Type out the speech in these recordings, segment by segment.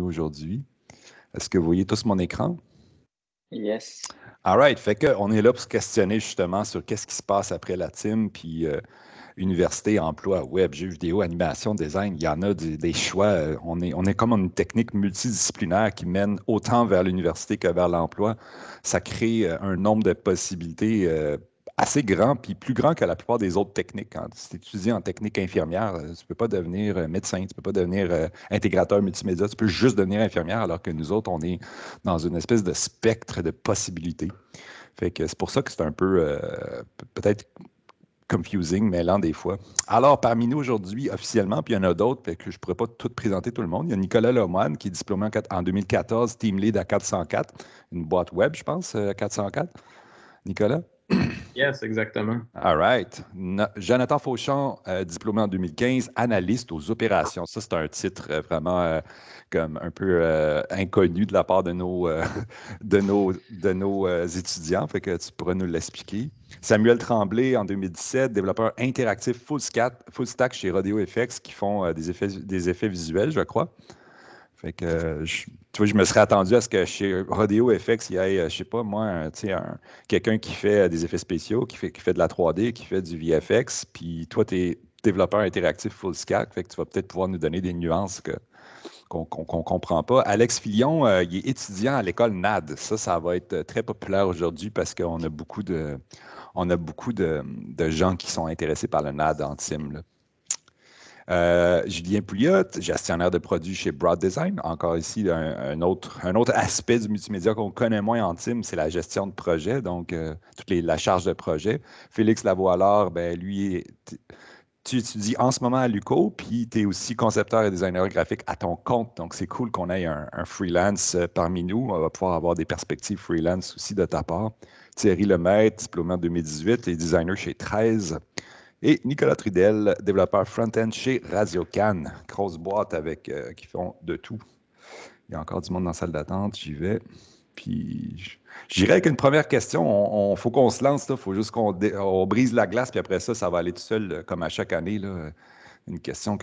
aujourd'hui. Est-ce que vous voyez tous mon écran? Yes. All right. Fait qu'on est là pour se questionner justement sur qu'est-ce qui se passe après la team, puis université, emploi, web, jeux vidéo, animation, design. Il y en a des choix. On est comme une technique multidisciplinaire qui mène autant vers l'université que vers l'emploi. Ça crée un nombre de possibilités assez grand, puis plus grand que la plupart des autres techniques. Quand tu étudies en technique infirmière, tu ne peux pas devenir médecin, tu ne peux pas devenir intégrateur multimédia, tu peux juste devenir infirmière, alors que nous autres, on est dans une espèce de spectre de possibilités. Fait que c'est pour ça que c'est un peu peut-être confusing, mêlant des fois. Alors, parmi nous aujourd'hui, officiellement, puis il y en a d'autres, fait que je ne pourrais pas tout présenter tout le monde. Il y a Nicolas Lemoine, qui est diplômé en 2014, Team Lead à 404, une boîte web, je pense, 404. Nicolas? Yes, exactement. All right. Jonathan Fauchon, diplômé en 2015, analyste aux opérations. Ça, c'est un titre vraiment comme un peu inconnu de la part de nos étudiants. Fait que tu pourras nous l'expliquer. Samuel Tremblay, en 2017, développeur interactif full stack chez Rodeo FX qui font des effets visuels, je crois. Fait que, tu vois, je me serais attendu à ce que chez Rodeo FX, il y ait, je sais pas, moi, quelqu'un qui fait des effets spéciaux, qui fait de la 3D, qui fait du VFX, puis toi, tu es développeur interactif full stack, fait que tu vas peut-être pouvoir nous donner des nuances qu'on ne comprend pas. Alex Filion, il est étudiant à l'école NAD. Ça va être très populaire aujourd'hui parce qu'on a beaucoup de gens qui sont intéressés par le NAD en team, là. Julien Pouliot, gestionnaire de produits chez Broad Design. Encore ici, un autre aspect du multimédia qu'on connaît moins en team, c'est la gestion de projet, donc la charge de projet. Félix Lavoie-Laure, ben, lui, tu étudies en ce moment à l'UQO, puis tu es aussi concepteur et designer graphique à ton compte. Donc, c'est cool qu'on ait un freelance parmi nous. On va pouvoir avoir des perspectives freelance aussi de ta part. Thierry Lemaître, diplômé en 2018 et designer chez 13. Et Nicolas Trudel, développeur front-end chez RadioCan. Grosse boîte qui font de tout. Il y a encore du monde dans la salle d'attente, j'y vais. Puis j'irai avec une première question. Faut qu'on se lance, il faut juste qu'on brise la glace, puis après ça va aller tout seul, comme à chaque année. Là. Les questions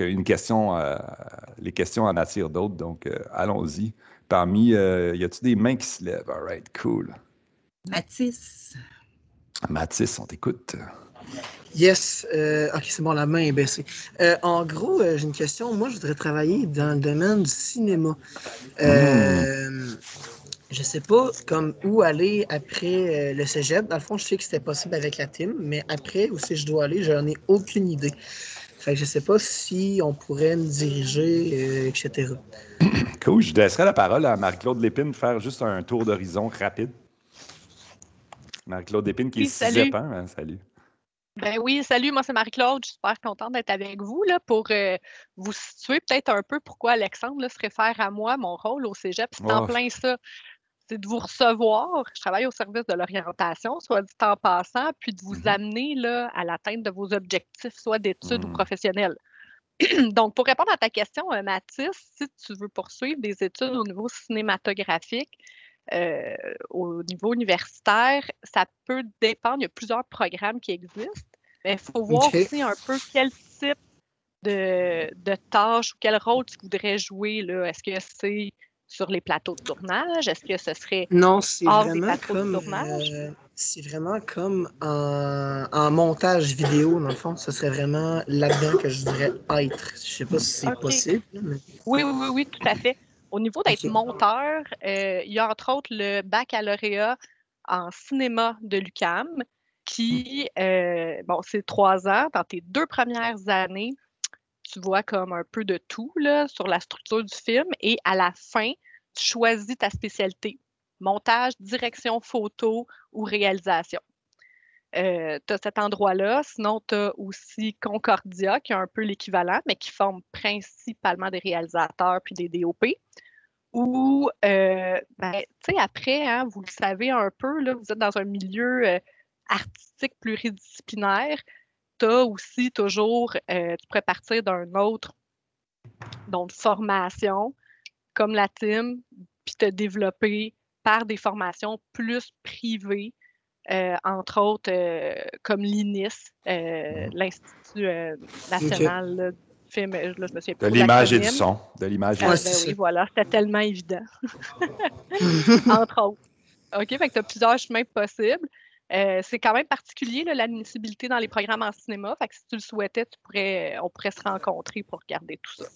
en attirent d'autres, donc allons-y. Parmi, y a-t-il des mains qui se lèvent? All right, cool. Mathis. Mathis, on t'écoute. Yes. OK, c'est bon, la main est baissée. En gros, j'ai une question. Moi, je voudrais travailler dans le domaine du cinéma. Je sais pas où aller après le cégep. Dans le fond, je sais que c'était possible avec la team, mais après, où si je dois aller, j'en ai aucune idée. Fait que je sais pas si on pourrait me diriger, etc. Cool. Je laisserai la parole à Marie-Claude Lépine de faire juste un tour d'horizon rapide. Marie-Claude Lépine qui est cégep, hein? Salut. Ben oui, salut, moi c'est Marie-Claude, je suis super contente d'être avec vous là, pour vous situer peut-être un peu pourquoi Alexandre là, se réfère à moi, mon rôle au cégep, c'est en plein ça, c'est de vous recevoir, je travaille au service de l'orientation, soit dit en passant, puis de vous amener là, à l'atteinte de vos objectifs, soit d'études ou professionnels. Donc, pour répondre à ta question, Mathis, si tu veux poursuivre des études au niveau cinématographique, au niveau universitaire, ça peut dépendre. Il y a plusieurs programmes qui existent. Mais il faut voir aussi un peu quel type de tâches ou quel rôle tu voudrais jouer, là. Est-ce que c'est sur les plateaux de tournage? Est-ce que ce serait hors des plateaux de tournage? C'est vraiment comme en montage vidéo, dans le fond. Ce serait vraiment là-dedans que je voudrais être. Je sais pas si c'est possible. Mais... Oui, tout à fait. Au niveau d'être monteur, il y a entre autres le baccalauréat en cinéma de l'UQAM qui, c'est 3 ans. Dans tes 2 premières années, tu vois comme un peu de tout là, sur la structure du film et à la fin, tu choisis ta spécialité. Montage, direction photo ou réalisation. Tu as cet endroit-là. Sinon, tu as aussi Concordia, qui est un peu l'équivalent, mais qui forme principalement des réalisateurs puis des DOP. Ou, tu sais, après, hein, vous le savez un peu, là, vous êtes dans un milieu artistique pluridisciplinaire. Tu as aussi toujours, tu pourrais partir d'un autre, donc formation, comme la team, puis te développer par des formations plus privées, entre autres comme l'INIS, l'Institut national film, là, je me souviens De plus l'image et du l'acronyme. son. De l'image et Ouais, du c'est Ben ça. oui, voilà, c'était tellement évident, entre autres. OK, fait que tu as plusieurs chemins possibles. C'est quand même particulier, là, l'admissibilité dans les programmes en cinéma. Fait que si tu le souhaitais, on pourrait se rencontrer pour regarder tout ça.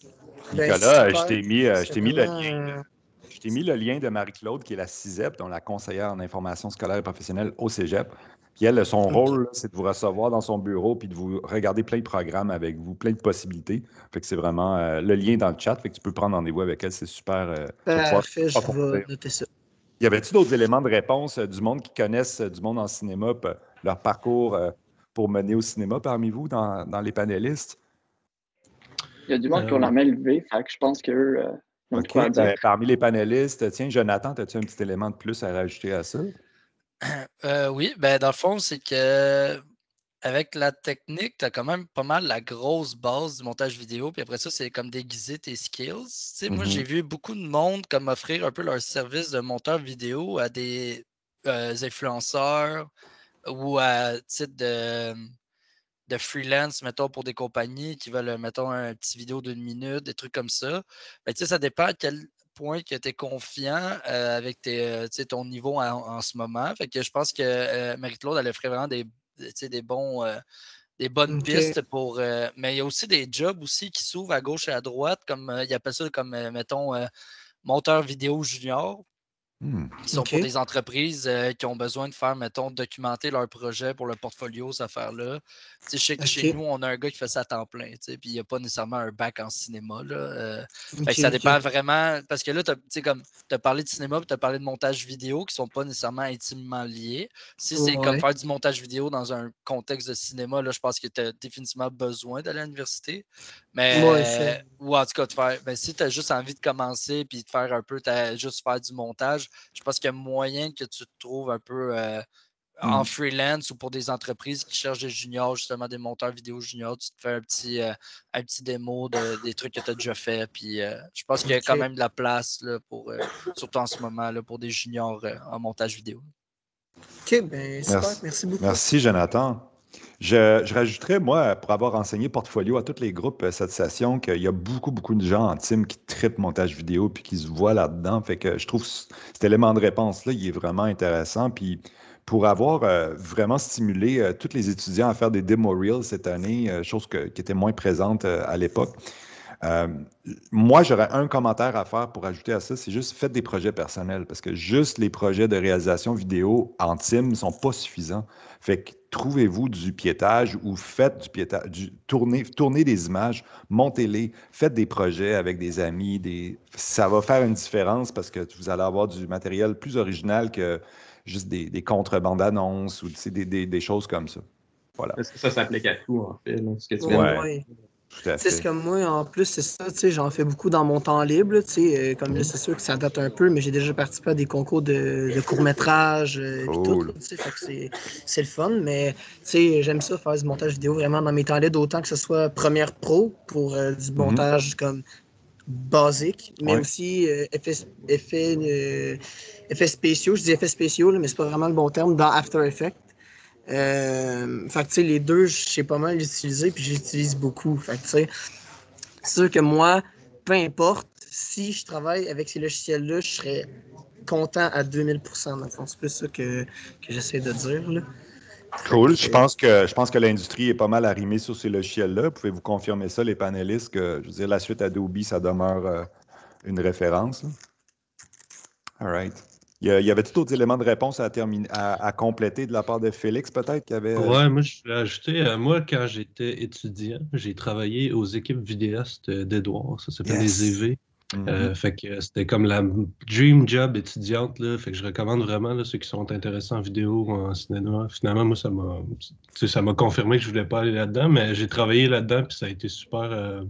Ben, Nicolas, super. je t'ai mis le Vraiment, lien. Je t'ai mis le lien de Marie-Claude, qui est la CISEP, dont la conseillère en information scolaire et professionnelle au Cégep. Puis elle, son rôle, là, c'est de vous recevoir dans son bureau puis de vous regarder plein de programmes avec vous, plein de possibilités. Fait que c'est vraiment le lien dans le chat. Fait que tu peux prendre rendez-vous avec elle. C'est super. Tu vas pouvoir parfait, je vais approfondir. noter ça. Y avait-tu d'autres éléments de réponse du monde qui connaissent du monde en cinéma, leur parcours pour mener au cinéma parmi vous, dans les panélistes? Il y a du monde qui ont la main levée, fait que je pense qu'eux ont de OK. quoi dire. Ben, parmi les panélistes, tiens, Jonathan, as-tu un petit élément de plus à rajouter à ça? Oui, ben dans le fond, c'est que avec la technique, tu as quand même pas mal la grosse base du montage vidéo, puis après ça, c'est comme déguiser tes skills. Tu sais, moi, j'ai vu beaucoup de monde comme offrir un peu leur service de monteur vidéo à des influenceurs ou à titre de freelance, mettons, pour des compagnies qui veulent, mettons, un petit vidéo d'une minute, des trucs comme ça. Ben, tu sais, ça dépend à quel point que tu es confiant avec ton niveau en ce moment. Fait que je pense que Marie-Claude, elle ferait vraiment des bonnes OK. pistes pour. Mais il y a aussi des jobs aussi qui s'ouvrent à gauche et à droite, comme ils appellent ça comme, mettons, monteur vidéo junior, qui sont OK. pour des entreprises qui ont besoin de faire, mettons, documenter leur projet pour le portfolio, cette affaire-là. Tu sais, je sais que chez OK. nous, on a un gars qui fait ça à temps plein, tu sais, puis il n'y a pas nécessairement un bac en cinéma, là. Fait OK, que ça OK. dépend vraiment, parce que là, tu sais, comme, tu as parlé de cinéma, puis tu as parlé de montage vidéo, qui ne sont pas nécessairement intimement liés. Si c'est comme Ouais. faire du montage vidéo dans un contexte de cinéma, là, je pense que tu as définitivement besoin d'aller à l'université. Ouais, c'est. Ou en tout cas, si tu as juste envie de commencer, puis de faire un peu, juste faire du montage, je pense qu'il y a moyen que tu te trouves un peu en freelance ou pour des entreprises qui cherchent des juniors, justement des monteurs vidéo juniors, tu te fais un petit démo des trucs que tu as déjà fait. Puis je pense qu'il y a quand OK. même de la place là, pour, surtout en ce moment, là, pour des juniors en montage vidéo. OK, ben super, Merci. merci beaucoup. Merci, Jonathan. Je rajouterais, moi, pour avoir enseigné portfolio à tous les groupes cette session, qu'il y a beaucoup, beaucoup de gens en team qui trippent montage vidéo puis qui se voient là-dedans. Fait que je trouve cet élément de réponse-là, il est vraiment intéressant. Puis pour avoir vraiment stimulé tous les étudiants à faire des demo reels cette année, chose qui était moins présente à l'époque. Moi, j'aurais un commentaire à faire pour ajouter à ça, c'est juste faites des projets personnels parce que juste les projets de réalisation vidéo en team ne sont pas suffisants. Fait que trouvez-vous du piétage ou faites du piétage, tournez des images, montez-les, faites des projets avec des amis, ça va faire une différence parce que vous allez avoir du matériel plus original que juste des contrebandes annonces ou des choses comme ça. Voilà. Est-ce que ça s'applique à tout, en fait, là, ce que tu Ouais. viens de Ouais. Tout à Tu sais, c'est fait. comme moi, en plus, c'est ça, tu sais, j'en fais beaucoup dans mon temps libre, là, tu sais, comme là, c'est sûr que ça date un peu, mais j'ai déjà participé à des concours de courts-métrages, puis tout, Cool. là, tu sais, fait que c'est le fun, mais, tu sais, j'aime ça, faire du montage vidéo vraiment dans mes temps libres, autant que ce soit Premiere Pro pour du montage comme basique, mais Ouais. aussi effets spéciaux, je dis effets spéciaux, là, mais c'est pas vraiment le bon terme, dans After Effects. Fait que, tu sais, les deux, je sais pas mal l'utiliser, puis j'utilise beaucoup. Fait que, tu sais, c'est sûr que moi, peu importe, si je travaille avec ces logiciels-là, je serais content à 2000%. Dans le fond, c'est plus ça que j'essaie de dire, là. Cool. Fait Je pense que l'industrie est pas mal arrimée sur ces logiciels-là. Pouvez-vous confirmer ça, les panélistes, que je veux dire, la suite Adobe, ça demeure une référence, là? All right. Y avait-il d'autres éléments de réponse à compléter de la part de Félix, peut-être, qui avait. Ouais, moi, je voulais ajouter, moi, quand j'étais étudiant, j'ai travaillé aux équipes vidéastes d'Edouard. Ça s'appelle Yes. les EV. Mhm. Fait que c'était comme la dream job étudiante, là. Fait que je recommande vraiment là, ceux qui sont intéressés en vidéo ou en cinéma. Finalement, moi, ça m'a confirmé que je voulais pas aller là-dedans, mais j'ai travaillé là-dedans, puis ça a été super,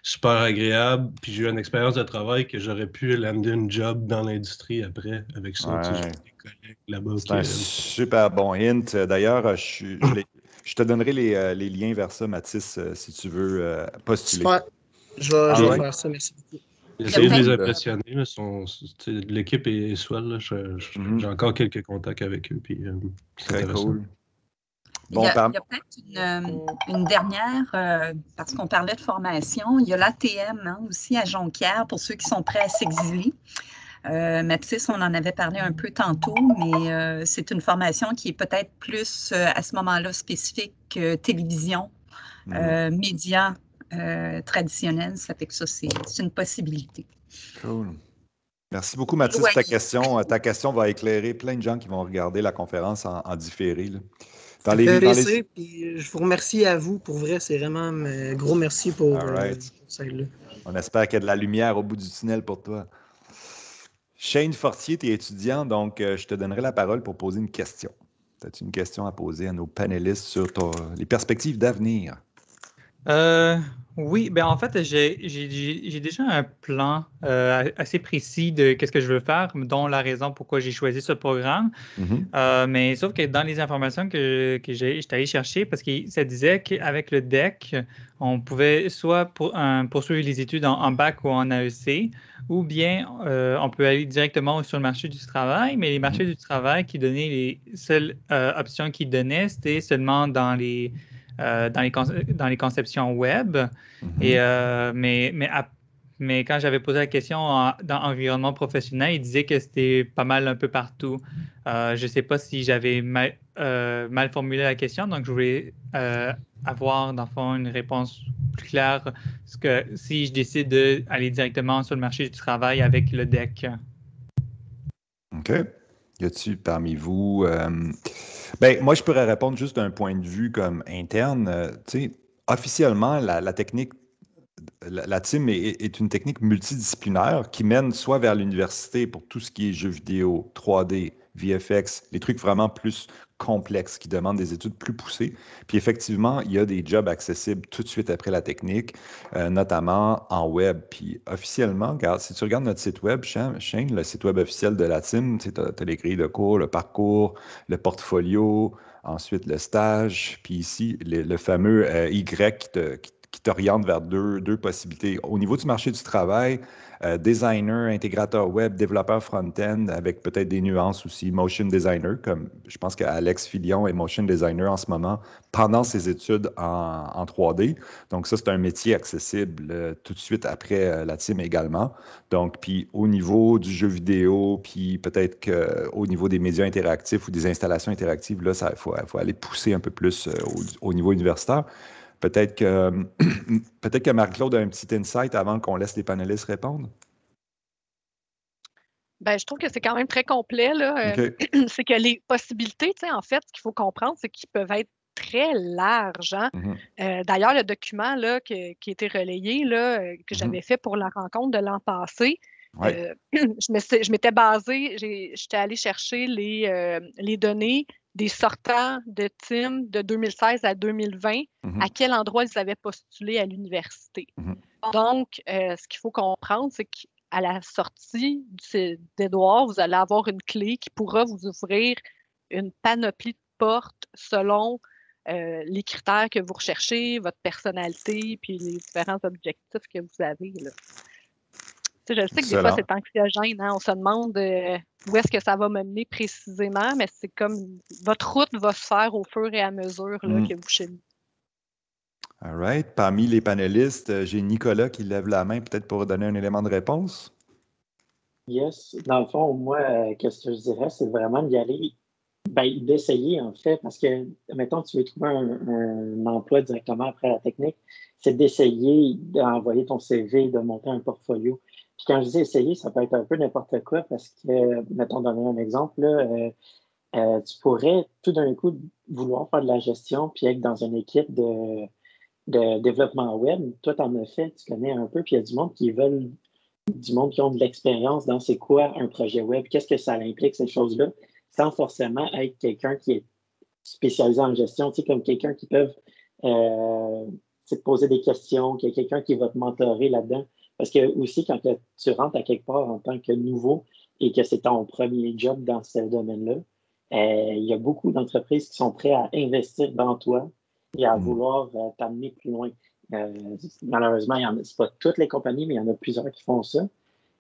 super agréable. Puis j'ai eu une expérience de travail que j'aurais pu lander une job dans l'industrie après avec ça. Tu sais, Ouais. j'ai des collègues là-bas C'est un super bon hint. D'ailleurs, je te donnerai les liens vers ça, Mathis, si tu veux postuler. super. Je vais All right. faire ça, merci beaucoup. J'ai essayé de Cool. les impressionner. Là, l'équipe est swell. Là. J'ai encore quelques contacts avec eux. Puis, c'est Très intéressant. cool. Bon, il y a peut-être une dernière, parce qu'on parlait de formation, il y a l'ATM aussi à Jonquière pour ceux qui sont prêts à s'exiler. Mathis, on en avait parlé un peu tantôt, mais c'est une formation qui est peut-être plus à ce moment-là spécifique télévision, médias traditionnels. Ça fait que ça, c'est une possibilité. Cool. Merci beaucoup, Mathis, pour ta question. Ta question va éclairer plein de gens qui vont regarder la conférence en différé. Là. Ça fait plaisir, puis je vous remercie à vous. Pour vrai, c'est vraiment un gros merci pour ça. On espère qu'il y a de la lumière au bout du tunnel pour toi. Shane Fortier, tu es étudiant, donc je te donnerai la parole pour poser une question. As-tu une question à poser à nos panélistes sur les perspectives d'avenir? Oui, ben en fait, j'ai déjà un plan assez précis de qu'est-ce que je veux faire, dont la raison pourquoi j'ai choisi ce programme. Mais sauf que dans les informations que j'étais allé chercher, parce que ça disait qu'avec le DEC, on pouvait soit poursuivre les études en bac ou en AEC, ou bien on peut aller directement sur le marché du travail, mais les marchés du travail qui donnaient les seules options qu'ils donnaient, c'était seulement dans les conceptions web. Mais quand j'avais posé la question dans l'environnement professionnel, il disait que c'était pas mal un peu partout. Je ne sais pas si j'avais mal formulé la question, donc je voulais avoir, dans le fond, une réponse plus claire si je décide d'aller directement sur le marché du travail avec le DEC. OK. Y a-t-il parmi vous... moi, je pourrais répondre juste d'un point de vue comme interne. Officiellement, la technique, la TIM est une technique multidisciplinaire qui mène soit vers l'université pour tout ce qui est jeux vidéo, 3D, VFX, les trucs vraiment plus complexes qui demandent des études plus poussées. Puis effectivement, il y a des jobs accessibles tout de suite après la technique, notamment en web. Puis officiellement, regarde, si tu regardes notre site web, Shane, le site web officiel de la TIM, tu as les grilles de cours, le parcours, le portfolio, ensuite le stage, puis ici, le fameux Y qui t'oriente vers deux possibilités. Au niveau du marché du travail, designer, intégrateur web, développeur front-end, avec peut-être des nuances aussi, motion designer, comme je pense qu'Alex Filion est motion designer en ce moment pendant ses études en 3D. Donc ça, c'est un métier accessible tout de suite après la TIM également. Donc, puis au niveau du jeu vidéo, puis peut-être qu'au niveau des médias interactifs ou des installations interactives, là, il faut aller pousser un peu plus au niveau universitaire. Peut-être que Marie-Claude a un petit insight avant qu'on laisse les panélistes répondre. Ben, je trouve que c'est quand même très complet, là. Okay. C'est que les possibilités, en fait, ce qu'il faut comprendre, c'est qu'ils peuvent être très larges. Hein? D'ailleurs, le document là, qui a été relayé, là, que j'avais fait pour la rencontre de l'an passé, je m'étais basée, j'étais allée chercher les données des sortants de TIM de 2016 à 2020, à quel endroit ils avaient postulé à l'université. Donc, ce qu'il faut comprendre, c'est qu'à la sortie d'Édouard, vous allez avoir une clé qui pourra vous ouvrir une panoplie de portes selon les critères que vous recherchez, votre personnalité, puis les différents objectifs que vous avez. Là. Je sais que des fois, c'est anxiogène. Hein? On se demande où est-ce que ça va mener précisément, mais c'est comme votre route va se faire au fur et à mesure là, que vous cheminez. All right. Parmi les panélistes, j'ai Nicolas qui lève la main peut-être pour donner un élément de réponse. Yes. Dans le fond, moi, qu'est-ce que je dirais, c'est vraiment d'y aller, d'essayer en fait, parce que, mettons, tu veux trouver un emploi directement après la technique, c'est d'essayer d'envoyer ton CV, de monter un portfolio. Puis quand je dis essayer, ça peut être un peu n'importe quoi parce que, mettons, donner un exemple, là, tu pourrais tout d'un coup vouloir faire de la gestion puis être dans une équipe de développement web. Toi, tu en as fait, tu connais un peu, puis il y a du monde qui ont de l'expérience dans c'est quoi un projet web, qu'est-ce que ça implique, ces choses-là, sans forcément être quelqu'un qui est spécialisé en gestion, tu sais, comme quelqu'un qui peut te poser des questions, qu'il y a quelqu'un qui va te mentorer là-dedans. Parce que aussi, quand tu rentres à quelque part en tant que nouveau et que c'est ton premier job dans ce domaine-là, il y a beaucoup d'entreprises qui sont prêtes à investir dans toi et à vouloir t'amener plus loin. Malheureusement, c'est pas toutes les compagnies, mais il y en a plusieurs qui font ça.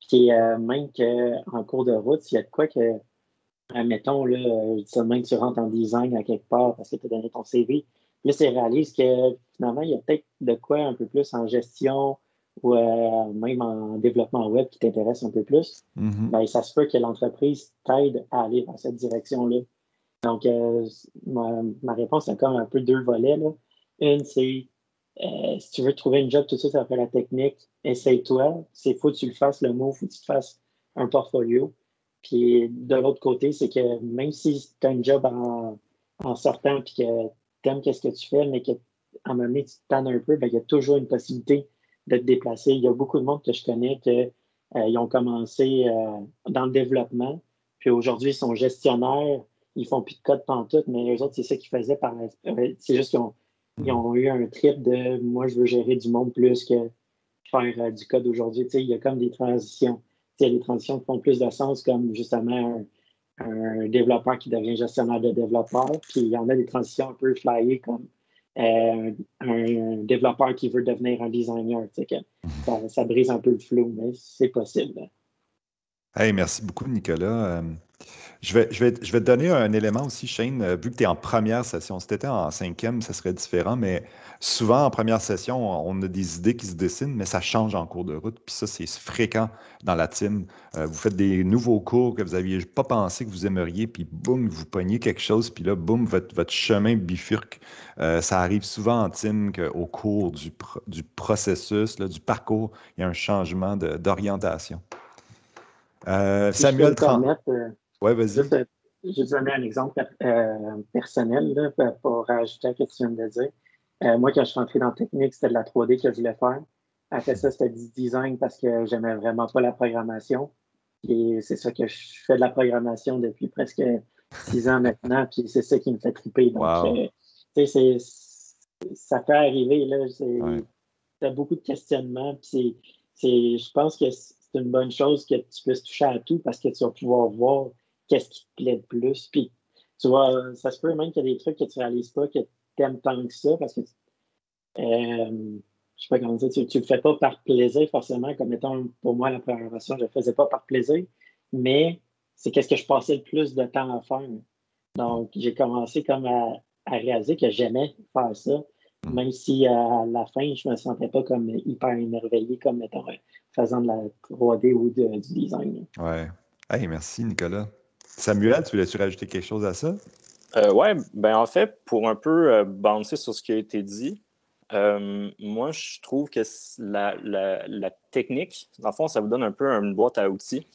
Puis même qu'en cours de route, s'il y a de quoi que Admettons, là, seulement que tu rentres en design à quelque part parce que tu as donné ton CV. Là, tu réalises que finalement, il y a peut-être de quoi un peu plus en gestion ou même en développement web qui t'intéresse un peu plus. Ben, ça se peut que l'entreprise t'aide à aller dans cette direction-là. Donc, ma réponse a comme un peu deux volets, là. Une, c'est si tu veux trouver une job tout de suite après la technique, essaye-toi. Il faut que tu le fasses le mot, il faut que tu te fasses un portfolio. Puis de l'autre côté, c'est que même si tu as un job en sortant puis que tu aimes ce que tu fais, mais qu'à un moment donné, tu te tannes un peu, ben, il y a toujours une possibilité de te déplacer. Il y a beaucoup de monde que je connais qui ont commencé dans le développement, puis aujourd'hui, ils sont gestionnaires, ils font plus de code pantoute, mais eux autres, c'est ça qu'ils faisaient c'est juste qu'ils ont eu un trip de moi, je veux gérer du monde plus que faire du code aujourd'hui. Il y a comme des transitions. Il y a des transitions qui font plus de sens, comme justement un développeur qui devient gestionnaire de développeur. Puis il y en a des transitions un peu flyées, comme un développeur qui veut devenir un designer. Ça brise un peu le flow, mais c'est possible. Hey, merci beaucoup, Nicolas. Je vais te donner un élément aussi, Shane, vu que tu es en première session. Si tu étais en cinquième, ça serait différent, mais souvent en première session, on a des idées qui se dessinent, mais ça change en cours de route. Puis ça, c'est fréquent dans la team. Vous faites des nouveaux cours que vous n'aviez pas pensé que vous aimeriez, puis boum, vous pognez quelque chose, puis là, boum, votre chemin bifurque. Ça arrive souvent en team qu'au cours du processus, là, du parcours, il y a un changement d'orientation. Samuel Tremblay. Oui, vas-y. Juste donner un exemple personnel là, pour rajouter à ce que tu viens de dire. Moi, quand je suis rentré dans la technique, c'était de la 3D que je voulais faire. Après ça, c'était du design parce que j'aimais vraiment pas la programmation. Et c'est ça que je fais de la programmation depuis presque 6 ans maintenant. Puis c'est ça qui me fait triper. Donc, ça peut arriver. Là, t'as beaucoup de questionnements. Puis je pense que c'est une bonne chose que tu puisses toucher à tout parce que tu vas pouvoir voir qu'est-ce qui te plaît le plus. Puis, tu vois, ça se peut même qu'il y a des trucs que tu ne réalises pas, que tu aimes tant que ça, parce que, je sais pas comment dire, tu le fais pas par plaisir, forcément, comme étant, pour moi, la programmation, je le faisais pas par plaisir, mais c'est qu'est-ce que je passais le plus de temps à faire. Donc, j'ai commencé comme à réaliser que j'aimais faire ça, même si à la fin, je me sentais pas comme hyper émerveillé, comme étant faisant de la 3D ou du design. Ouais. Hey, merci, Nicolas. Samuel, tu voulais-tu rajouter quelque chose à ça? Oui, ben en fait, pour un peu bouncer sur ce qui a été dit, moi, je trouve que la technique, dans le fond, ça vous donne un peu une boîte à outils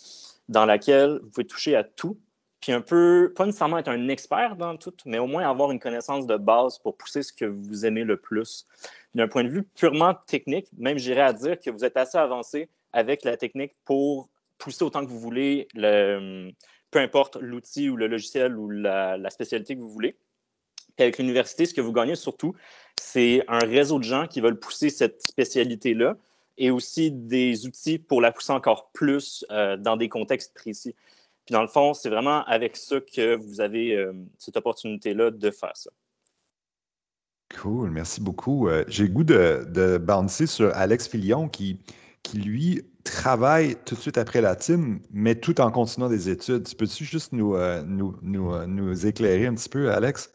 dans laquelle vous pouvez toucher à tout, puis un peu, pas nécessairement être un expert dans tout, mais au moins avoir une connaissance de base pour pousser ce que vous aimez le plus. D'un point de vue purement technique, même j'irais à dire que vous êtes assez avancé avec la technique pour pousser autant que vous voulez, peu importe l'outil ou le logiciel ou la spécialité que vous voulez. Puis avec l'université, ce que vous gagnez surtout, c'est un réseau de gens qui veulent pousser cette spécialité-là et aussi des outils pour la pousser encore plus dans des contextes précis. Puis dans le fond, c'est vraiment avec ça que vous avez cette opportunité-là de faire ça. Cool, merci beaucoup. J'ai le goût de bouncer sur Alex Filion qui, lui, travaille tout de suite après la team, mais tout en continuant des études. Peux-tu juste nous éclairer un petit peu, Alex?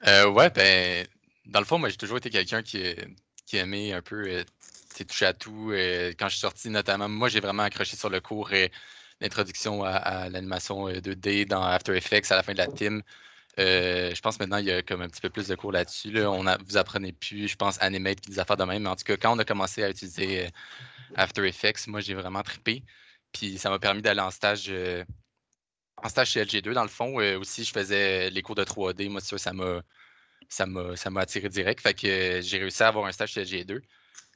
Ouais, ben, dans le fond, moi, j'ai toujours été quelqu'un qui aimait un peu toucher à tout. Quand je suis sorti, notamment, moi, j'ai vraiment accroché sur le cours d'introduction à l'animation 2D dans After Effects à la fin de la team. Je pense maintenant il y a comme un petit peu plus de cours là-dessus. Là. Vous apprenez plus, je pense, Animate et des affaires de même. Mais en tout cas, quand on a commencé à utiliser After Effects, moi, j'ai vraiment trippé. Puis ça m'a permis d'aller en stage chez LG2, dans le fond. Aussi, je faisais les cours de 3D. Moi, ça m'a attiré direct. Fait que j'ai réussi à avoir un stage chez LG2.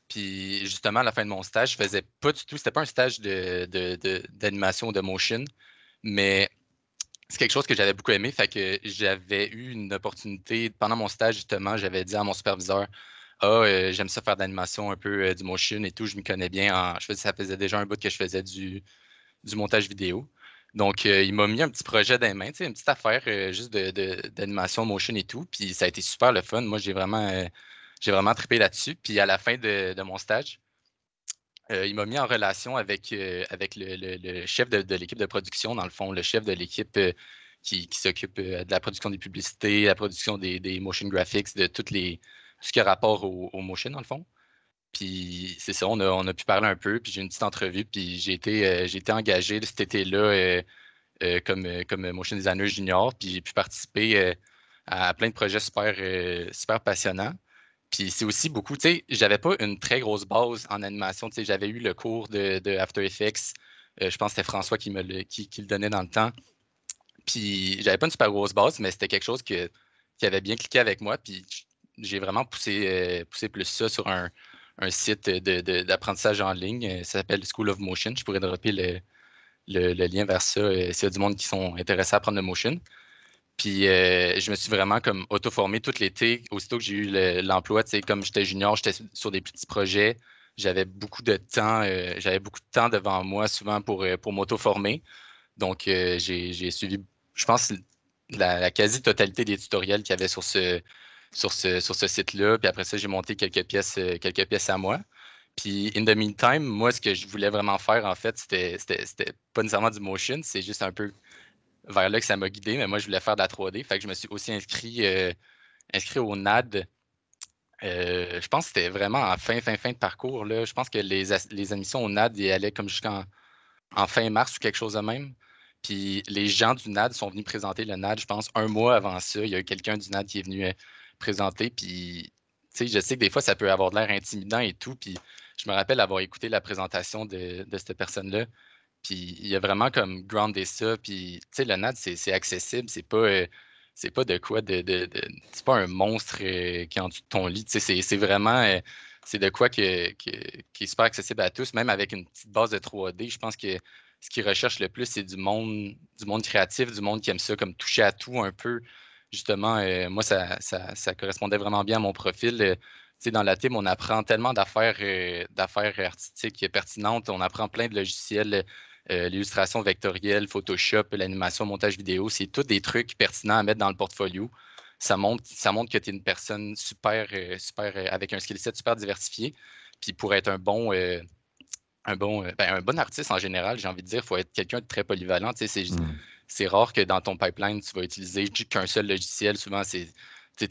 Puis justement, à la fin de mon stage, je faisais pas du tout, c'était pas un stage d'animation ou de motion, mais c'est quelque chose que j'avais beaucoup aimé. Fait que j'avais eu une opportunité, pendant mon stage, justement, j'avais dit à mon superviseur, j'aime ça faire de l'animation, un peu du motion et tout, je m'y connais bien. Ça faisait déjà un bout que je faisais du montage vidéo. Donc, il m'a mis un petit projet dans les mains, une petite affaire juste d'animation, motion et tout. Puis ça a été super le fun. Moi, j'ai vraiment trippé là-dessus. Puis à la fin de mon stage, il m'a mis en relation avec le chef de l'équipe de production, dans le fond, le chef de l'équipe qui s'occupe de la production des publicités, la production des motion graphics, de tout ce qui a rapport au motion, dans le fond. Puis c'est ça, on a pu parler un peu, puis j'ai eu une petite entrevue, puis j'ai été engagé cet été-là comme motion designer junior, puis j'ai pu participer à plein de projets super passionnants. Puis c'est aussi beaucoup, tu sais, j'avais pas une très grosse base en animation, tu sais, j'avais eu le cours de After Effects, je pense que c'était François qui le donnait dans le temps. Puis j'avais pas une super grosse base, mais c'était quelque chose qui avait bien cliqué avec moi, puis j'ai vraiment poussé plus ça sur un site d'apprentissage en ligne, ça s'appelle School of Motion, je pourrais dropper le lien vers ça s'il y a du monde qui sont intéressés à apprendre le motion. Puis je me suis vraiment comme auto-formé tout l'été. Aussitôt que j'ai eu l'emploi, tu sais, comme j'étais junior, j'étais sur des petits projets. J'avais beaucoup de temps devant moi souvent pour m'auto-former. Donc j'ai suivi, je pense, la quasi-totalité des tutoriels qu'il y avait sur ce site-là. Puis après ça, j'ai monté quelques pièces à moi. Puis, in the meantime, moi, ce que je voulais vraiment faire, en fait, c'était pas nécessairement du motion, c'est juste un peu vers là que ça m'a guidé, mais moi, je voulais faire de la 3D. Fait que je me suis aussi inscrit au NAD. Je pense que c'était vraiment en fin de parcours, là. Je pense que les admissions au NAD y allaient comme jusqu'en fin mars ou quelque chose de même. Puis, les gens du NAD sont venus présenter le NAD, je pense, un mois avant ça. Il y a eu quelqu'un du NAD qui est venu présenter, puis tu sais, je sais que des fois, ça peut avoir de l'air intimidant et tout, puis je me rappelle avoir écouté la présentation de cette personne-là, puis il a vraiment comme groundé ça, puis tu sais, le NAD, c'est accessible, c'est pas de quoi c'est pas un monstre qui est en dessous de ton lit, tu sais, c'est vraiment, c'est de quoi qui est super accessible à tous, même avec une petite base de 3D, je pense que ce qu'ils recherchent le plus, c'est du monde créatif, du monde qui aime ça, comme toucher à tout un peu. Justement, moi, ça correspondait vraiment bien à mon profil. Tu sais, dans la team, on apprend tellement d'affaires artistiques pertinentes. On apprend plein de logiciels, l'illustration vectorielle, Photoshop, l'animation, montage vidéo. C'est tous des trucs pertinents à mettre dans le portfolio. Ça montre que tu es une personne super avec un skill set super diversifié. Puis pour être un bon artiste en général, j'ai envie de dire, il faut être quelqu'un de très polyvalent. Tu sais, c'est rare que dans ton pipeline, tu vas utiliser qu'un seul logiciel. Souvent, tu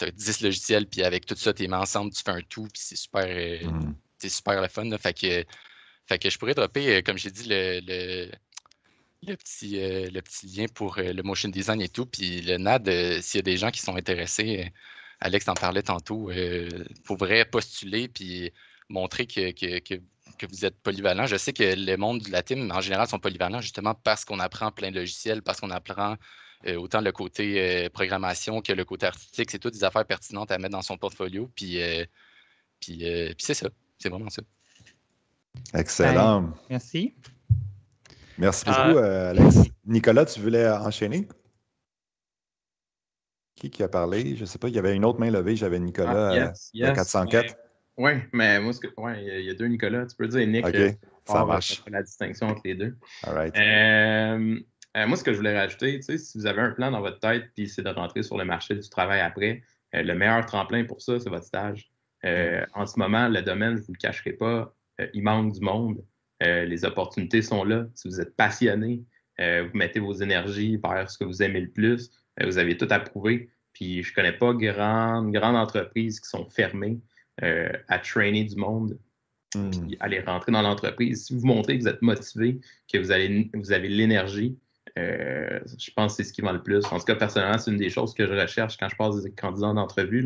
as 10 logiciels, puis avec tout ça, tu les mets ensemble, tu fais un tout, puis c'est super le fun. Là. Fait que je pourrais dropper, comme j'ai dit, le petit lien pour le motion design et tout. Puis le NAD, s'il y a des gens qui sont intéressés, Alex t'en parlait tantôt, pourrait postuler puis montrer que vous êtes polyvalent. Je sais que le monde de la team, en général, sont polyvalents justement parce qu'on apprend plein de logiciels, parce qu'on apprend autant le côté programmation que le côté artistique. C'est toutes des affaires pertinentes à mettre dans son portfolio. Puis c'est ça. C'est vraiment ça. Excellent. Merci. Merci beaucoup, Alex. Nicolas, tu voulais enchaîner? Qui a parlé? Je ne sais pas. Il y avait une autre main levée. J'avais Nicolas de 404. Oui, mais moi, il y a deux Nicolas. Tu peux dire Nick. OK, ça marche. La distinction entre les deux. All right. Moi, ce que je voulais rajouter, si vous avez un plan dans votre tête puis c'est de rentrer sur le marché du travail après, le meilleur tremplin pour ça, c'est votre stage. En ce moment, le domaine, je ne vous le cacherai pas, il manque du monde. Les opportunités sont là. Si vous êtes passionné, vous mettez vos énergies vers ce que vous aimez le plus, vous avez tout à prouver. Puis je ne connais pas grande entreprises qui sont fermées à trainer du monde, puis aller rentrer dans l'entreprise. Si vous montrez que vous êtes motivé, que vous avez l'énergie, je pense que c'est ce qui vend le plus. En tout cas, personnellement, c'est une des choses que je recherche quand je passe des candidats en entrevue.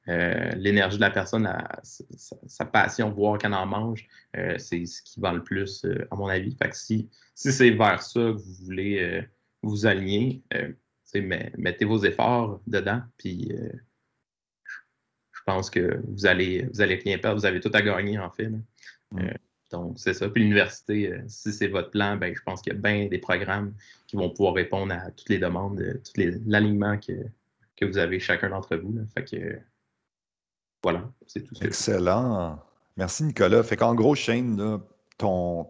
L'énergie de la personne, sa passion, voir qu'elle en mange, c'est ce qui vend le plus, à mon avis. Fait que si c'est vers ça que vous voulez vous aligner, mettez vos efforts dedans, puis je pense que vous allez rien perdre, vous avez tout à gagner, en fait. Donc, c'est ça. Puis l'université, si c'est votre plan, ben, je pense qu'il y a bien des programmes qui vont pouvoir répondre à toutes les demandes, l'alignement que vous avez chacun d'entre vous. Là. Fait que, voilà, c'est tout ça. Excellent. Merci, Nicolas. Fait qu'en gros, Shane, là,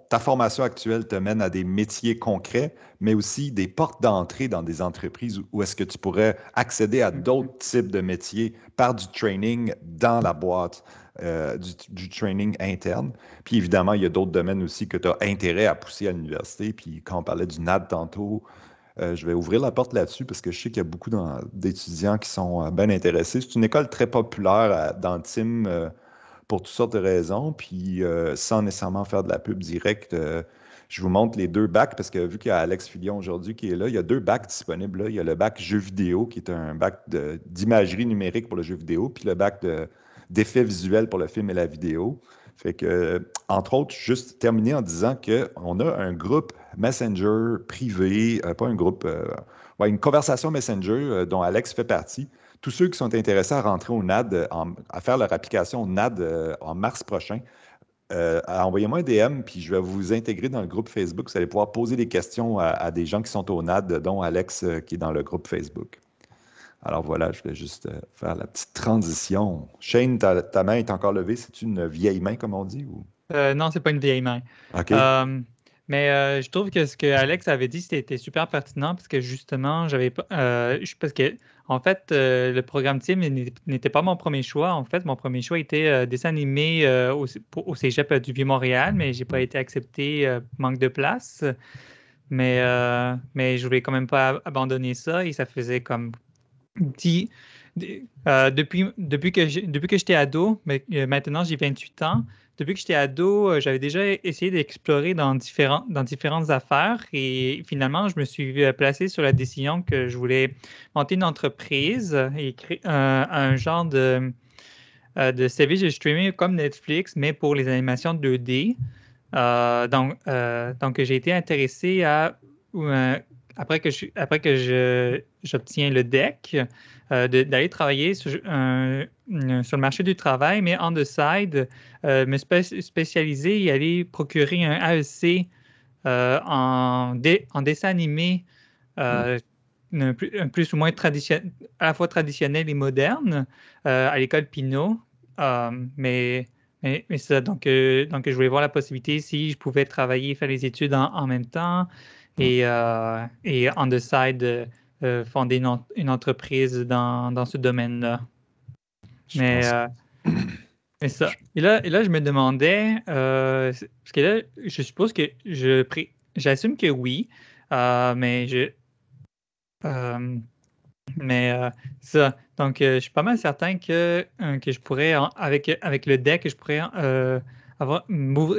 ta formation actuelle te mène à des métiers concrets, mais aussi des portes d'entrée dans des entreprises où est-ce que tu pourrais accéder à d'autres types de métiers par du training dans la boîte, du training interne. Puis évidemment, il y a d'autres domaines aussi que tu as intérêt à pousser à l'université. Puis quand on parlait du NAD tantôt, Je vais ouvrir la porte là-dessus parce que je sais qu'il y a beaucoup d'étudiants qui sont bien intéressés. C'est une école très populaire dans Team pour toutes sortes de raisons, puis sans nécessairement faire de la pub directe. Je vous montre les 2 bacs parce que vu qu'il y a Alex Filion aujourd'hui qui est là, il y a 2 bacs disponibles là. Il y a le bac jeux vidéo qui est un bac d'imagerie numérique pour le jeu vidéo, puis le bac d'effets visuels pour le film et la vidéo. Fait que, entre autres, juste terminer en disant qu'on a un groupe Messenger privé, pas un groupe, une conversation Messenger dont Alex fait partie. Tous ceux qui sont intéressés à rentrer au NAD, à faire leur application au NAD en mars prochain, envoyez-moi un DM, puis je vais vous intégrer dans le groupe Facebook. Vous allez pouvoir poser des questions à des gens qui sont au NAD, dont Alex qui est dans le groupe Facebook. Alors voilà, je voulais juste faire la petite transition. Shane, ta main est encore levée. C'est une vieille main, comme on dit? Ou... Non, c'est pas une vieille main. OK. Mais je trouve que ce que Alex avait dit, c'était super pertinent parce que justement, j'avais pas. Parce que, en fait, le programme Team n'était pas mon premier choix. En fait, mon premier choix était dessin animé au Cégep du Vieux-Montréal, mais j'ai pas été accepté, manque de place. Mais je voulais quand même pas abandonner ça et ça faisait comme depuis que j'étais ado, mais maintenant j'ai 28 ans, depuis que j'étais ado, j'avais déjà essayé d'explorer dans différentes affaires et finalement, je me suis placé sur la décision que je voulais monter une entreprise et créer un genre de service de streaming comme Netflix, mais pour les animations 2D. Donc j'ai été intéressé à... après que j'obtiens le DEC, d'aller travailler sur le marché du travail, mais on the side, me spécialiser et aller procurer un AEC en dessin animé plus ou moins à la fois traditionnel et moderne à l'école Pinot. Mais ça, donc je voulais voir la possibilité si je pouvais travailler et faire les études en même temps et on the side fonder une entreprise dans ce domaine-là. Mais ça. Et là, je me demandais, parce que là, je suppose que j'assume que oui, mais ça. Donc, je suis pas mal certain que je pourrais, avec le deck, je pourrais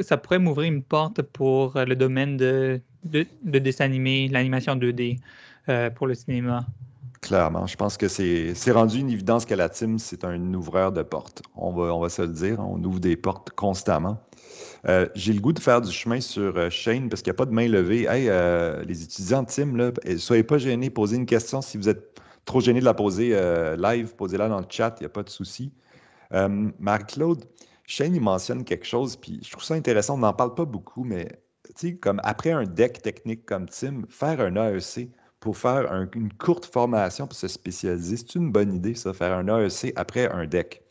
ça pourrait m'ouvrir une porte pour le domaine de dessin animé, l'animation 2D pour le cinéma. Clairement, je pense que c'est rendu une évidence que la team, c'est un ouvreur de portes. On va se le dire, on ouvre des portes constamment. J'ai le goût de faire du chemin sur Shane parce qu'il n'y a pas de main levée. Hey, les étudiants de team, là, soyez pas gênés, posez une question. Si vous êtes trop gênés de la poser live, posez-la dans le chat, il n'y a pas de souci. Marie-Claude, Shane, il mentionne quelque chose, puis je trouve ça intéressant. On n'en parle pas beaucoup, mais comme après un deck technique comme Tim, faire un AEC pour faire une courte formation pour se spécialiser, c'est une bonne idée, ça, faire un AEC après un deck?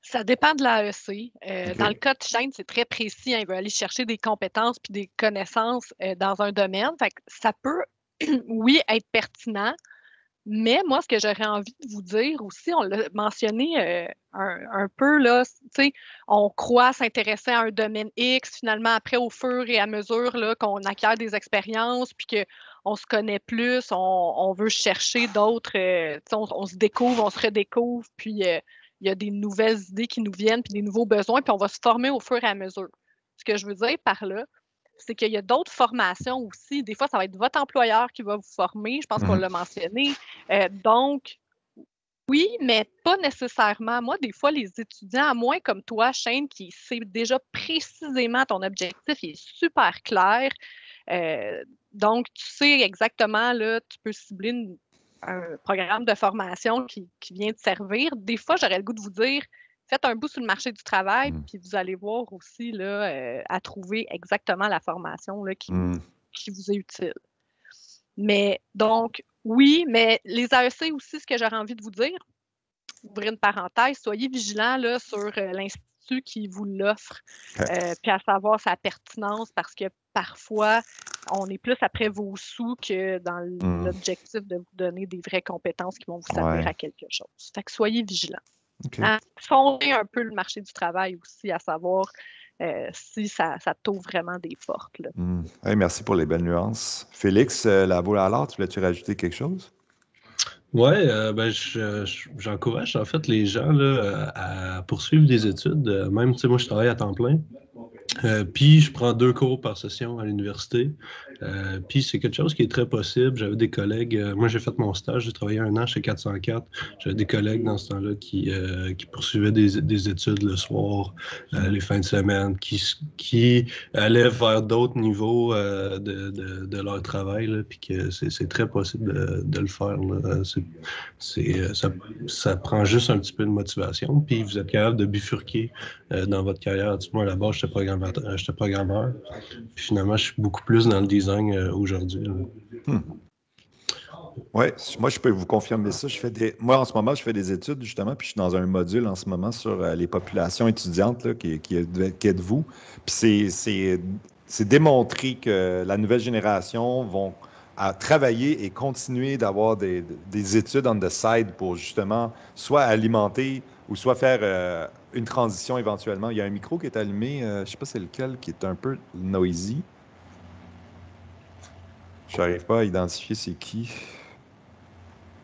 Ça dépend de l'AEC. OK. Dans le cas de Shane, c'est très précis. Il veut aller chercher des compétences puis des connaissances dans un domaine. Fait que ça peut, oui, être pertinent. Mais moi, ce que j'aurais envie de vous dire aussi, on l'a mentionné un peu, là, tu sais, on croit s'intéresser à un domaine X, finalement, après, au fur et à mesure là, qu'on acquiert des expériences, puis qu'on se connaît plus, on veut chercher d'autres, on se découvre, on se redécouvre, puis il y a des nouvelles idées qui nous viennent, puis des nouveaux besoins, puis on va se former au fur et à mesure. Ce que je veux dire par là, c'est qu'il y a d'autres formations aussi. Des fois, ça va être votre employeur qui va vous former. Je pense qu'on l'a mentionné. Donc, oui, mais pas nécessairement. Moi, des fois, les étudiants, à moins comme toi, Shane, qui sait déjà précisément ton objectif, il est super clair. Donc, tu sais exactement, là, tu peux cibler un programme de formation qui vient te servir. Des fois, j'aurais le goût de vous dire, faites un bout sur le marché du travail, puis vous allez voir aussi là, à trouver exactement la formation là, qui vous est utile. Mais donc, oui, mais les AEC aussi, ce que j'aurais envie de vous dire, ouvrir une parenthèse, soyez vigilants là, sur l'institut qui vous l'offre, puis à savoir sa pertinence, parce que parfois, on est plus après vos sous que dans l'objectif de vous donner des vraies compétences qui vont vous servir à quelque chose. Fait que soyez vigilants. Okay. Fonder un peu le marché du travail aussi, à savoir si ça t'ouvre vraiment des portes. Là. Hey, merci pour les belles nuances. Félix, la boule à l'art, tu voulais-tu rajouter quelque chose? Oui, j'encourage en fait les gens là, à poursuivre des études. Même, tu sais, moi, je travaille à temps plein. Puis je prends 2 cours par session à l'université. Puis c'est quelque chose qui est très possible. J'avais des collègues, moi j'ai fait mon stage, j'ai travaillé 1 an chez 404. J'avais des collègues dans ce temps-là qui poursuivaient des études le soir, les fins de semaine, qui allaient vers d'autres niveaux de leur travail. Là, puis que c'est très possible de le faire. Là. Ça prend juste un petit peu de motivation. Puis vous êtes capable de bifurquer dans votre carrière. Du moins, à la base, j'étais programmeur. Puis finalement, je suis beaucoup plus dans le design aujourd'hui. Oui, moi, je peux vous confirmer ça. Moi, en ce moment, je fais des études, justement, puis je suis dans un module en ce moment sur les populations étudiantes, là, qui est de vous. Puis c'est démontré que la nouvelle génération vont travailler et continuer d'avoir des études on the side pour, justement, soit alimenter ou soit faire une transition éventuellement. Il y a un micro qui est allumé, je ne sais pas c'est lequel, qui est un peu noisy. Je n'arrive pas à identifier c'est qui.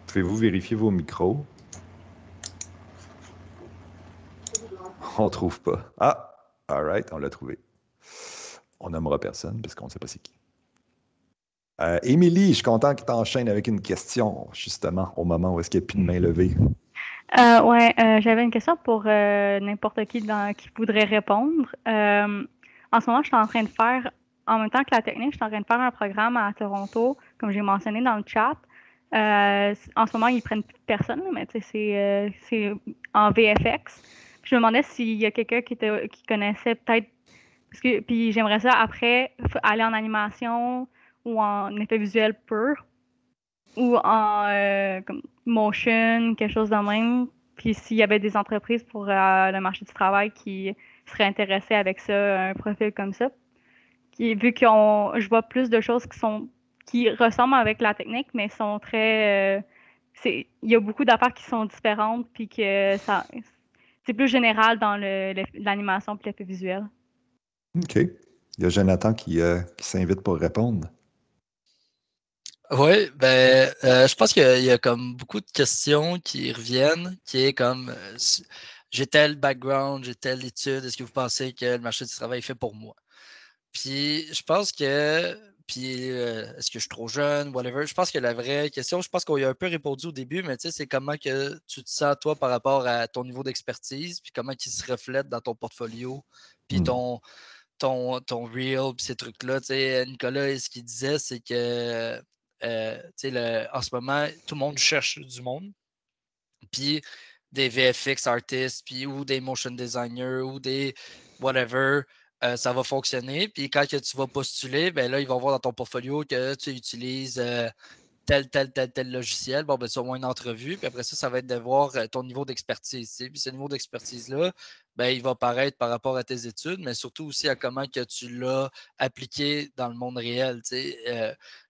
Pouvez-vous vérifier vos micros? On ne trouve pas. Ah, all right, on l'a trouvé. On nommera personne parce qu'on ne sait pas c'est qui. Émilie, je suis content que tu enchaînes avec une question, justement, au moment où est-ce qu'il n'y a plus de main levée. J'avais une question pour n'importe qui qui voudrait répondre. En ce moment, je suis en train de faire, en même temps que la technique, je suis en train de faire un programme à Toronto, comme j'ai mentionné dans le chat. En ce moment, ils prennent plus de personnes, mais c'est en VFX. Puis je me demandais s'il y a quelqu'un qui connaissait peut-être. Puis j'aimerais ça après aller en animation ou en effet visuel pur ou en comme motion, quelque chose de même. Puis s'il y avait des entreprises pour le marché du travail qui seraient intéressées avec ça, un profil comme ça. Vu que je vois plus de choses qui ressemblent avec la technique, mais sont très... il y a beaucoup d'affaires qui sont différentes, puis que c'est plus général dans l'animation et l'effet visuel. OK. Il y a Jonathan qui s'invite pour répondre. Oui, je pense qu'il y a comme beaucoup de questions qui reviennent, qui est comme j'ai tel background, j'ai telle étude, est-ce que vous pensez que le marché du travail est fait pour moi? Puis je pense que est-ce que je suis trop jeune, whatever. Je pense que la vraie question, je pense qu'on y a un peu répondu au début, mais tu sais, c'est comment que tu te sens toi par rapport à ton niveau d'expertise, puis comment il se reflète dans ton portfolio, puis ton reel, puis ces trucs-là. Tu sais, Nicolas, ce qu'il disait, c'est que en ce moment, tout le monde cherche du monde. Puis des VFX artists, puis ou des motion designers, ou des whatever, ça va fonctionner. Puis quand que tu vas postuler, ben là, ils vont voir dans ton portfolio que tu utilises tel logiciel. Bon, ben, tu vas avoir une entrevue. Puis après ça, ça va être de voir ton niveau d'expertise. Puis ce niveau d'expertise-là, ben, il va paraître par rapport à tes études, mais surtout aussi à comment que tu l'as appliqué dans le monde réel.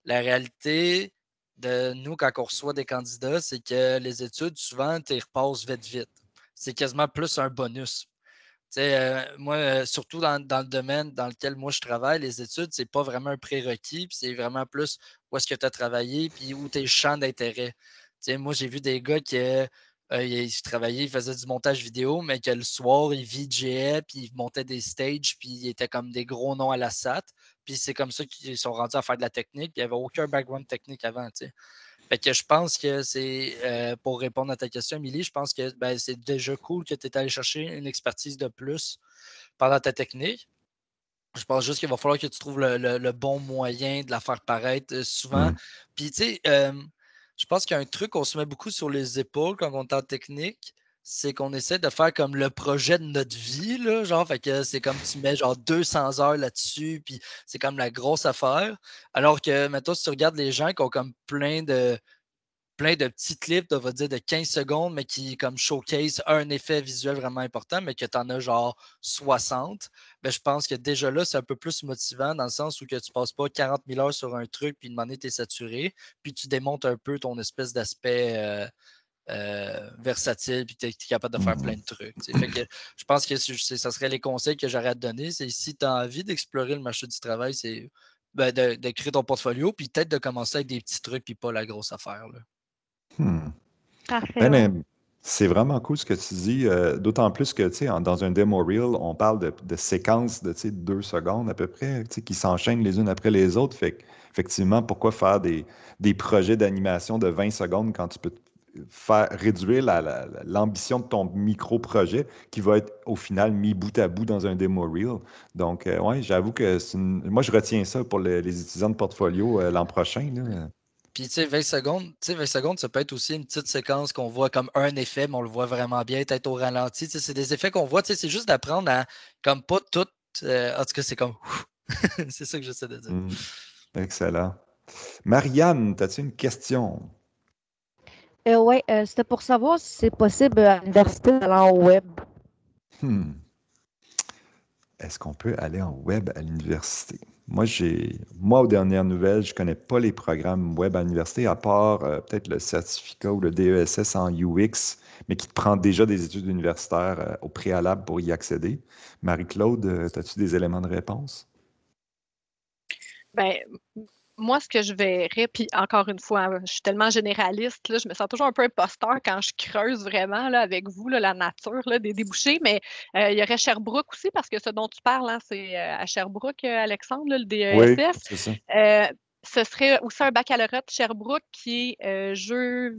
La réalité de nous, quand on reçoit des candidats, c'est que les études, souvent, tu les repasses vite. C'est quasiment plus un bonus. Moi, surtout dans le domaine dans lequel moi je travaille, les études, c'est pas vraiment un prérequis, puis c'est vraiment plus où est-ce que tu as travaillé, puis où tes champs d'intérêt. Moi, j'ai vu des gars qui ils travaillaient, ils faisaient du montage vidéo, mais que le soir, ils VJaient, puis ils montaient des stages, puis ils étaient comme des gros noms à la SAT. Puis c'est comme ça qu'ils sont rendus à faire de la technique, puis il n'y avait aucun background technique avant. Fait que je pense que c'est, pour répondre à ta question, Émilie, je pense que c'est déjà cool que tu es allé chercher une expertise de plus pendant ta technique. Je pense juste qu'il va falloir que tu trouves le bon moyen de la faire paraître souvent. Puis, tu sais, je pense qu'il y a un truc qu'on se met beaucoup sur les épaules quand on est en technique, c'est qu'on essaie de faire comme le projet de notre vie, là, genre, fait que c'est comme tu mets genre 200 heures là-dessus, puis c'est comme la grosse affaire. Alors que, maintenant, si tu regardes les gens qui ont comme plein de petits clips, on va dire, de 15 secondes, mais qui comme showcase un effet visuel vraiment important, mais que tu en as genre 60, je pense que déjà là, c'est un peu plus motivant dans le sens où que tu ne passes pas 40 000 heures sur un truc, puis de moment donné, tu es saturé, puis tu démontes un peu ton espèce d'aspect versatile, puis tu es capable de faire plein de trucs. Fait que je pense que ça serait les conseils que j'aurais à te donner. C'est si tu as envie d'explorer le marché du travail, c'est de créer ton portfolio, puis peut-être de commencer avec des petits trucs, puis pas la grosse affaire. Là. Parfait. C'est vraiment cool ce que tu dis, d'autant plus que dans un demo reel, on parle de séquences de 2 secondes à peu près, qui s'enchaînent les unes après les autres. Fait effectivement, pourquoi faire des projets d'animation de 20 secondes quand tu peux faire réduire l'ambition de ton micro-projet qui va être au final mis bout à bout dans un demo reel. Donc, ouais, j'avoue que moi, je retiens ça pour les étudiants de portfolio l'an prochain. Là. Puis, 20 secondes, ça peut être aussi une petite séquence qu'on voit comme un effet, mais on le voit vraiment bien, peut-être au ralenti. C'est des effets qu'on voit, c'est juste d'apprendre à, comme pas tout, en tout cas, c'est comme, c'est ça que j'essaie de dire. Excellent. Marianne, as-tu une question? Oui, c'était pour savoir si c'est possible à l'université d'aller en web. Est-ce qu'on peut aller en web à l'université? Moi, aux dernières nouvelles, je ne connais pas les programmes web à l'université, à part peut-être le certificat ou le DESS en UX, mais qui te prend déjà des études universitaires au préalable pour y accéder. Marie-Claude, as-tu des éléments de réponse? Ben, moi, ce que je verrais, puis encore une fois, je suis tellement généraliste, là, je me sens toujours un peu imposteur quand je creuse vraiment là, avec vous la nature des débouchés, mais il y aurait Sherbrooke aussi, parce que ce dont tu parles, hein, c'est à Sherbrooke, Alexandre, le DESS. Oui, c'est ça. Ce serait aussi un baccalauréat de Sherbrooke qui est jeux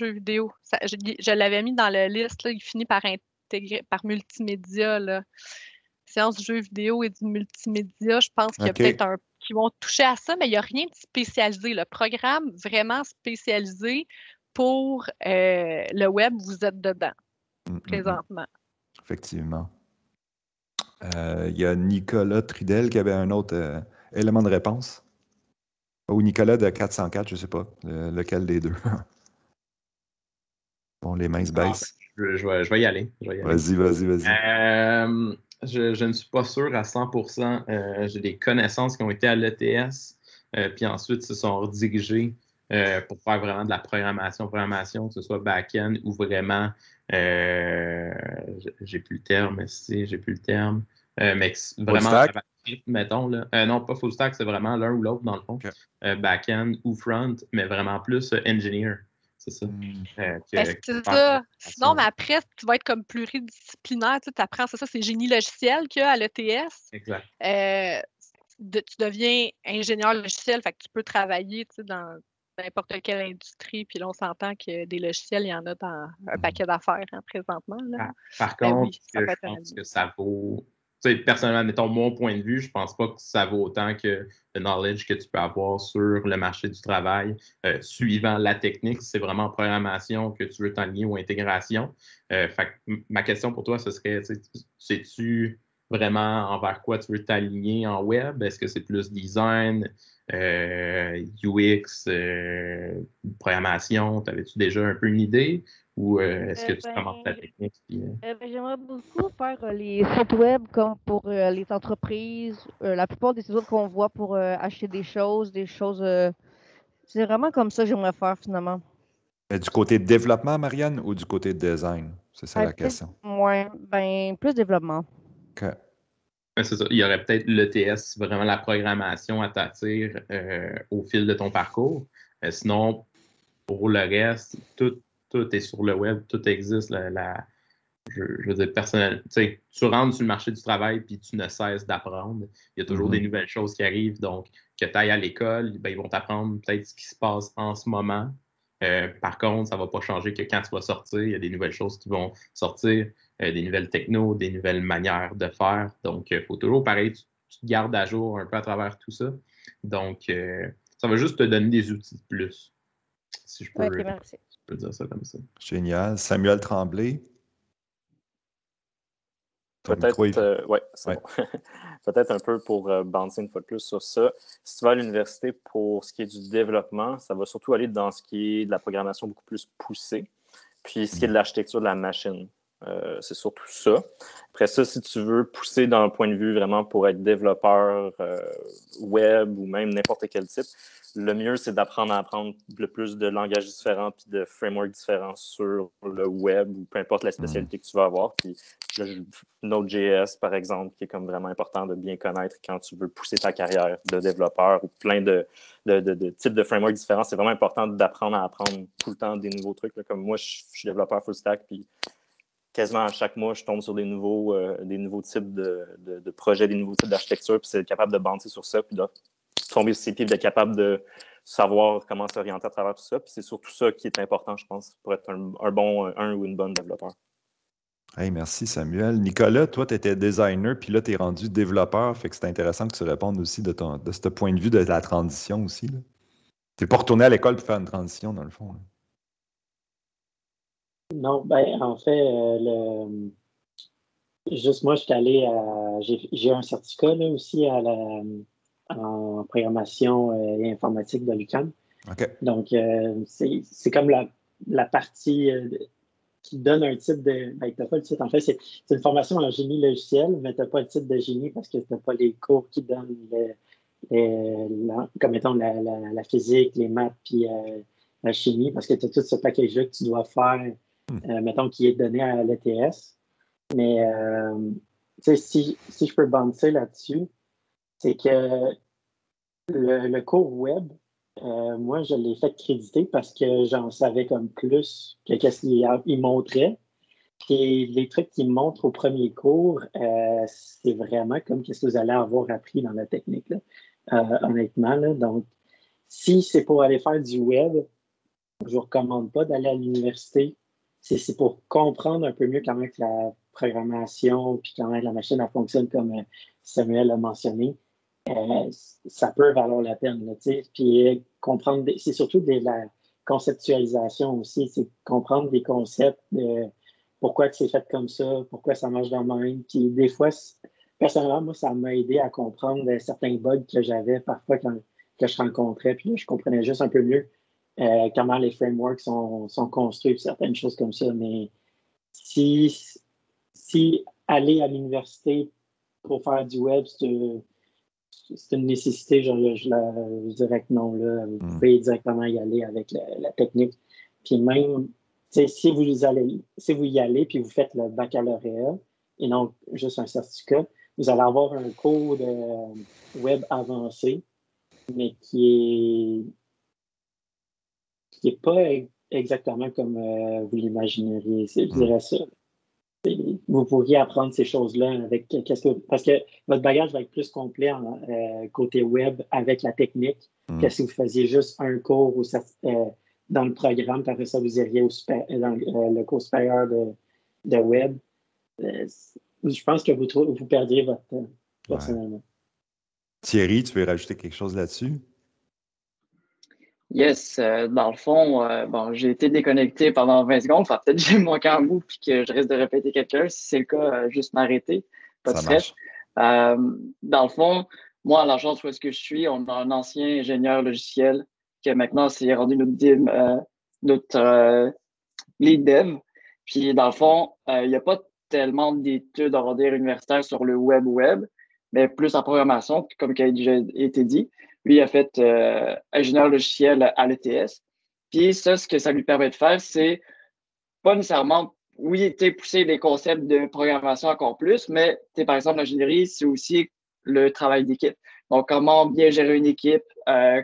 vidéo. Je l'avais mis dans la liste, là, il finit par intégrer par multimédia. Là. Séance de jeux vidéo et du multimédia, je pense qu'il y a peut-être qui vont toucher à ça, mais il n'y a rien de spécialisé. Le programme vraiment spécialisé pour le web, vous êtes dedans présentement. Effectivement. Il y a Nicolas Tridel qui avait un autre élément de réponse. Ou Nicolas de 404, je ne sais pas lequel des deux. Bon, les mains se baissent. Je vais y aller. Vas-y. Je ne suis pas sûr à 100%. J'ai des connaissances qui ont été à l'ETS, puis ensuite se sont redirigées pour faire vraiment de la programmation, que ce soit back-end ou vraiment, j'ai plus le terme, mais vraiment, mettons, là, non, pas full stack, c'est vraiment l'un ou l'autre dans le fond, back-end ou front, mais vraiment plus engineer. C'est ça. C'est ça. Sinon, mais après, tu vas être comme pluridisciplinaire. Tu apprends, c'est génie logiciel qu'il y a à l'ETS. Exact. Tu deviens ingénieur logiciel, fait que tu peux travailler dans n'importe quelle industrie. Puis là, on s'entend que des logiciels, il y en a dans un paquet d'affaires présentement. Là. Par contre, je pense que ça vaut... Personnellement, mettons mon point de vue, je pense pas que ça vaut autant que le knowledge que tu peux avoir sur le marché du travail suivant la technique. C'est vraiment en programmation que tu veux t'enligner ou intégration. Ma question pour toi, ce serait, sais-tu vraiment envers quoi tu veux t'aligner en web? Est-ce que c'est plus design, UX, programmation? T'avais-tu déjà un peu une idée? Ou est-ce que tu commences ta technique? J'aimerais beaucoup faire les sites web comme pour les entreprises. La plupart des sites web qu'on voit pour acheter des choses. C'est vraiment comme ça que j'aimerais faire finalement. Du côté développement, Marianne, ou du côté design? C'est ça la question. Oui, plus développement. OK. C'est ça. Il y aurait peut-être l'ETS, vraiment la programmation à t'attirer au fil de ton parcours. Sinon, pour le reste, tout est sur le web, tout existe. Je veux dire, personnellement, tu rentres sur le marché du travail puis tu ne cesses d'apprendre. Il y a toujours des nouvelles choses qui arrivent. Donc, que tu ailles à l'école, ils vont t'apprendre peut-être ce qui se passe en ce moment. Par contre, ça ne va pas changer que quand tu vas sortir, il y a des nouvelles choses qui vont sortir, des nouvelles technos, des nouvelles manières de faire. Donc, il faut toujours, pareil, tu te gardes à jour un peu à travers tout ça. Donc, ça va juste te donner des outils de plus, si je peux, merci. Je peux dire ça comme ça. Génial. Samuel Tremblay. Peut-être, c'est bon. Peut-être un peu pour bouncer une fois de plus sur ça. Si tu vas à l'université pour ce qui est du développement, ça va surtout aller dans ce qui est de la programmation beaucoup plus poussée, puis ce qui est de l'architecture de la machine. C'est surtout ça. Après ça, si tu veux pousser d'un point de vue vraiment pour être développeur web ou même n'importe quel type, le mieux, c'est d'apprendre à apprendre le plus de langages différents puis de frameworks différents sur le web ou peu importe la spécialité que tu vas avoir. Puis Node.js, par exemple, qui est comme vraiment important de bien connaître quand tu veux pousser ta carrière de développeur ou plein de types de frameworks différents. C'est vraiment important d'apprendre à apprendre tout le temps des nouveaux trucs. Là. Comme moi, je suis développeur full stack, puis quasiment à chaque mois, je tombe sur des nouveaux types de projets, des nouveaux types d'architecture, puis c'est être capable de bouncer sur ça, puis de tomber sur ses pieds, d'être capable de savoir comment s'orienter à travers tout ça. Puis c'est surtout ça qui est important, je pense, pour être un ou une bonne développeur. Hey, merci Samuel. Nicolas, toi, tu étais designer, puis là, tu es rendu développeur. Fait que c'est intéressant que tu répondes aussi de ce point de vue de la transition aussi. Tu n'es pas retourné à l'école pour faire une transition, dans le fond. Là. Non, ben en fait, juste moi, je suis allé à. J'ai un certificat là, aussi en programmation et informatique de l'UQAM. Okay. Donc, c'est comme la partie qui donne un titre de. Ben, tu n'as pas le titre. En fait, c'est une formation en génie logiciel, mais tu n'as pas le titre de génie parce que tu n'as pas les cours qui donnent comme mettons la physique, les maths, puis la chimie, parce que tu as tout ce package-là que tu dois faire. Mettons, qui est donné à l'ETS. Mais, si je peux bouncer là-dessus, c'est que le cours web, moi, je l'ai fait créditer parce que j'en savais comme plus que qu'est-ce qu'il montrait. Puis les trucs qu'il montre au premier cours, c'est vraiment comme qu'est-ce que vous allez avoir appris dans la technique, là, honnêtement. Là. Donc, si c'est pour aller faire du web, je ne vous recommande pas d'aller à l'université. C'est pour comprendre un peu mieux comment la programmation puis comment la machine elle fonctionne, comme Samuel l'a mentionné. Ça peut valoir la peine. Là, puis comprendre, c'est surtout de la conceptualisation aussi, c'est comprendre des concepts, pourquoi c'est fait comme ça, pourquoi ça marche de même. Puis des fois, personnellement, moi, ça m'a aidé à comprendre certains bugs que j'avais parfois que je rencontrais. Puis là, je comprenais juste un peu mieux comment les frameworks sont construits, certaines choses comme ça. Mais si aller à l'université pour faire du web, c'est une nécessité, je dirais que non. Là, vous pouvez directement y aller avec la technique. Puis même, si vous y allez puis vous faites le baccalauréat et non juste un certificat, vous allez avoir un cours de web avancé, mais qui est pas exactement comme vous l'imagineriez. Je dirais ça. Vous pourriez apprendre ces choses-là parce que votre bagage va être plus complet côté web avec la technique que si vous faisiez juste un cours dans le programme, puis après ça, vous iriez dans le cours supérieur de web. Je pense que vous perdiez votre temps, personnellement. Thierry, tu veux rajouter quelque chose là-dessus? Yes, dans le fond, j'ai été déconnecté pendant 20 secondes. Peut-être que j'ai manqué un bout puis que je risque de répéter quelque chose. Si c'est le cas, juste m'arrêter. Pas de stress. Dans le fond, moi, à l'agence où est-ce que je suis, on a un ancien ingénieur logiciel qui maintenant s'est rendu notre lead dev. Puis dans le fond, il n'y a pas tellement d'études, on va dire, universitaires sur le web, mais plus en programmation, comme il a déjà été dit. Lui, il a fait ingénieur logiciel à l'ETS. Puis ça, ce que ça lui permet de faire, c'est pas nécessairement, oui, pousser des concepts de programmation encore plus, mais par exemple, l'ingénierie, c'est aussi le travail d'équipe. Donc, comment bien gérer une équipe,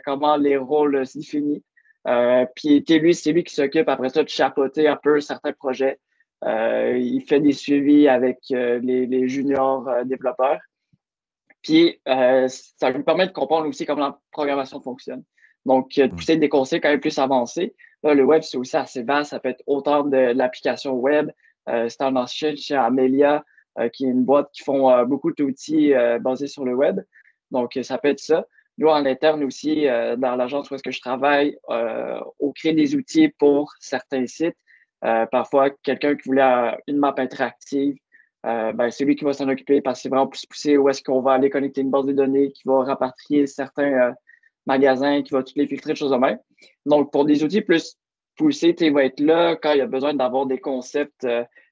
comment les rôles se définissent. Puis lui, c'est lui qui s'occupe après ça de chapeauter un peu certains projets. Il fait des suivis avec les juniors développeurs. Puis, ça lui permet de comprendre aussi comment la programmation fonctionne. Donc, de pousser des conseils quand même plus avancés. Là, le web, c'est aussi assez vaste. Ça peut être autant de l'application web. C'est un ancien chez Amelia, qui est une boîte qui font beaucoup d'outils basés sur le web. Donc, ça peut être ça. Nous, en interne aussi, dans l'agence où est-ce que je travaille, on crée des outils pour certains sites. Parfois, quelqu'un qui voulait une map interactive, c'est lui qui va s'en occuper parce que c'est vraiment plus poussé où est-ce qu'on va aller connecter une base de données qui va rapatrier certains magasins, qui va toutes les filtrer de choses de même. Donc, pour des outils plus poussés, il va être là quand il y a besoin d'avoir des concepts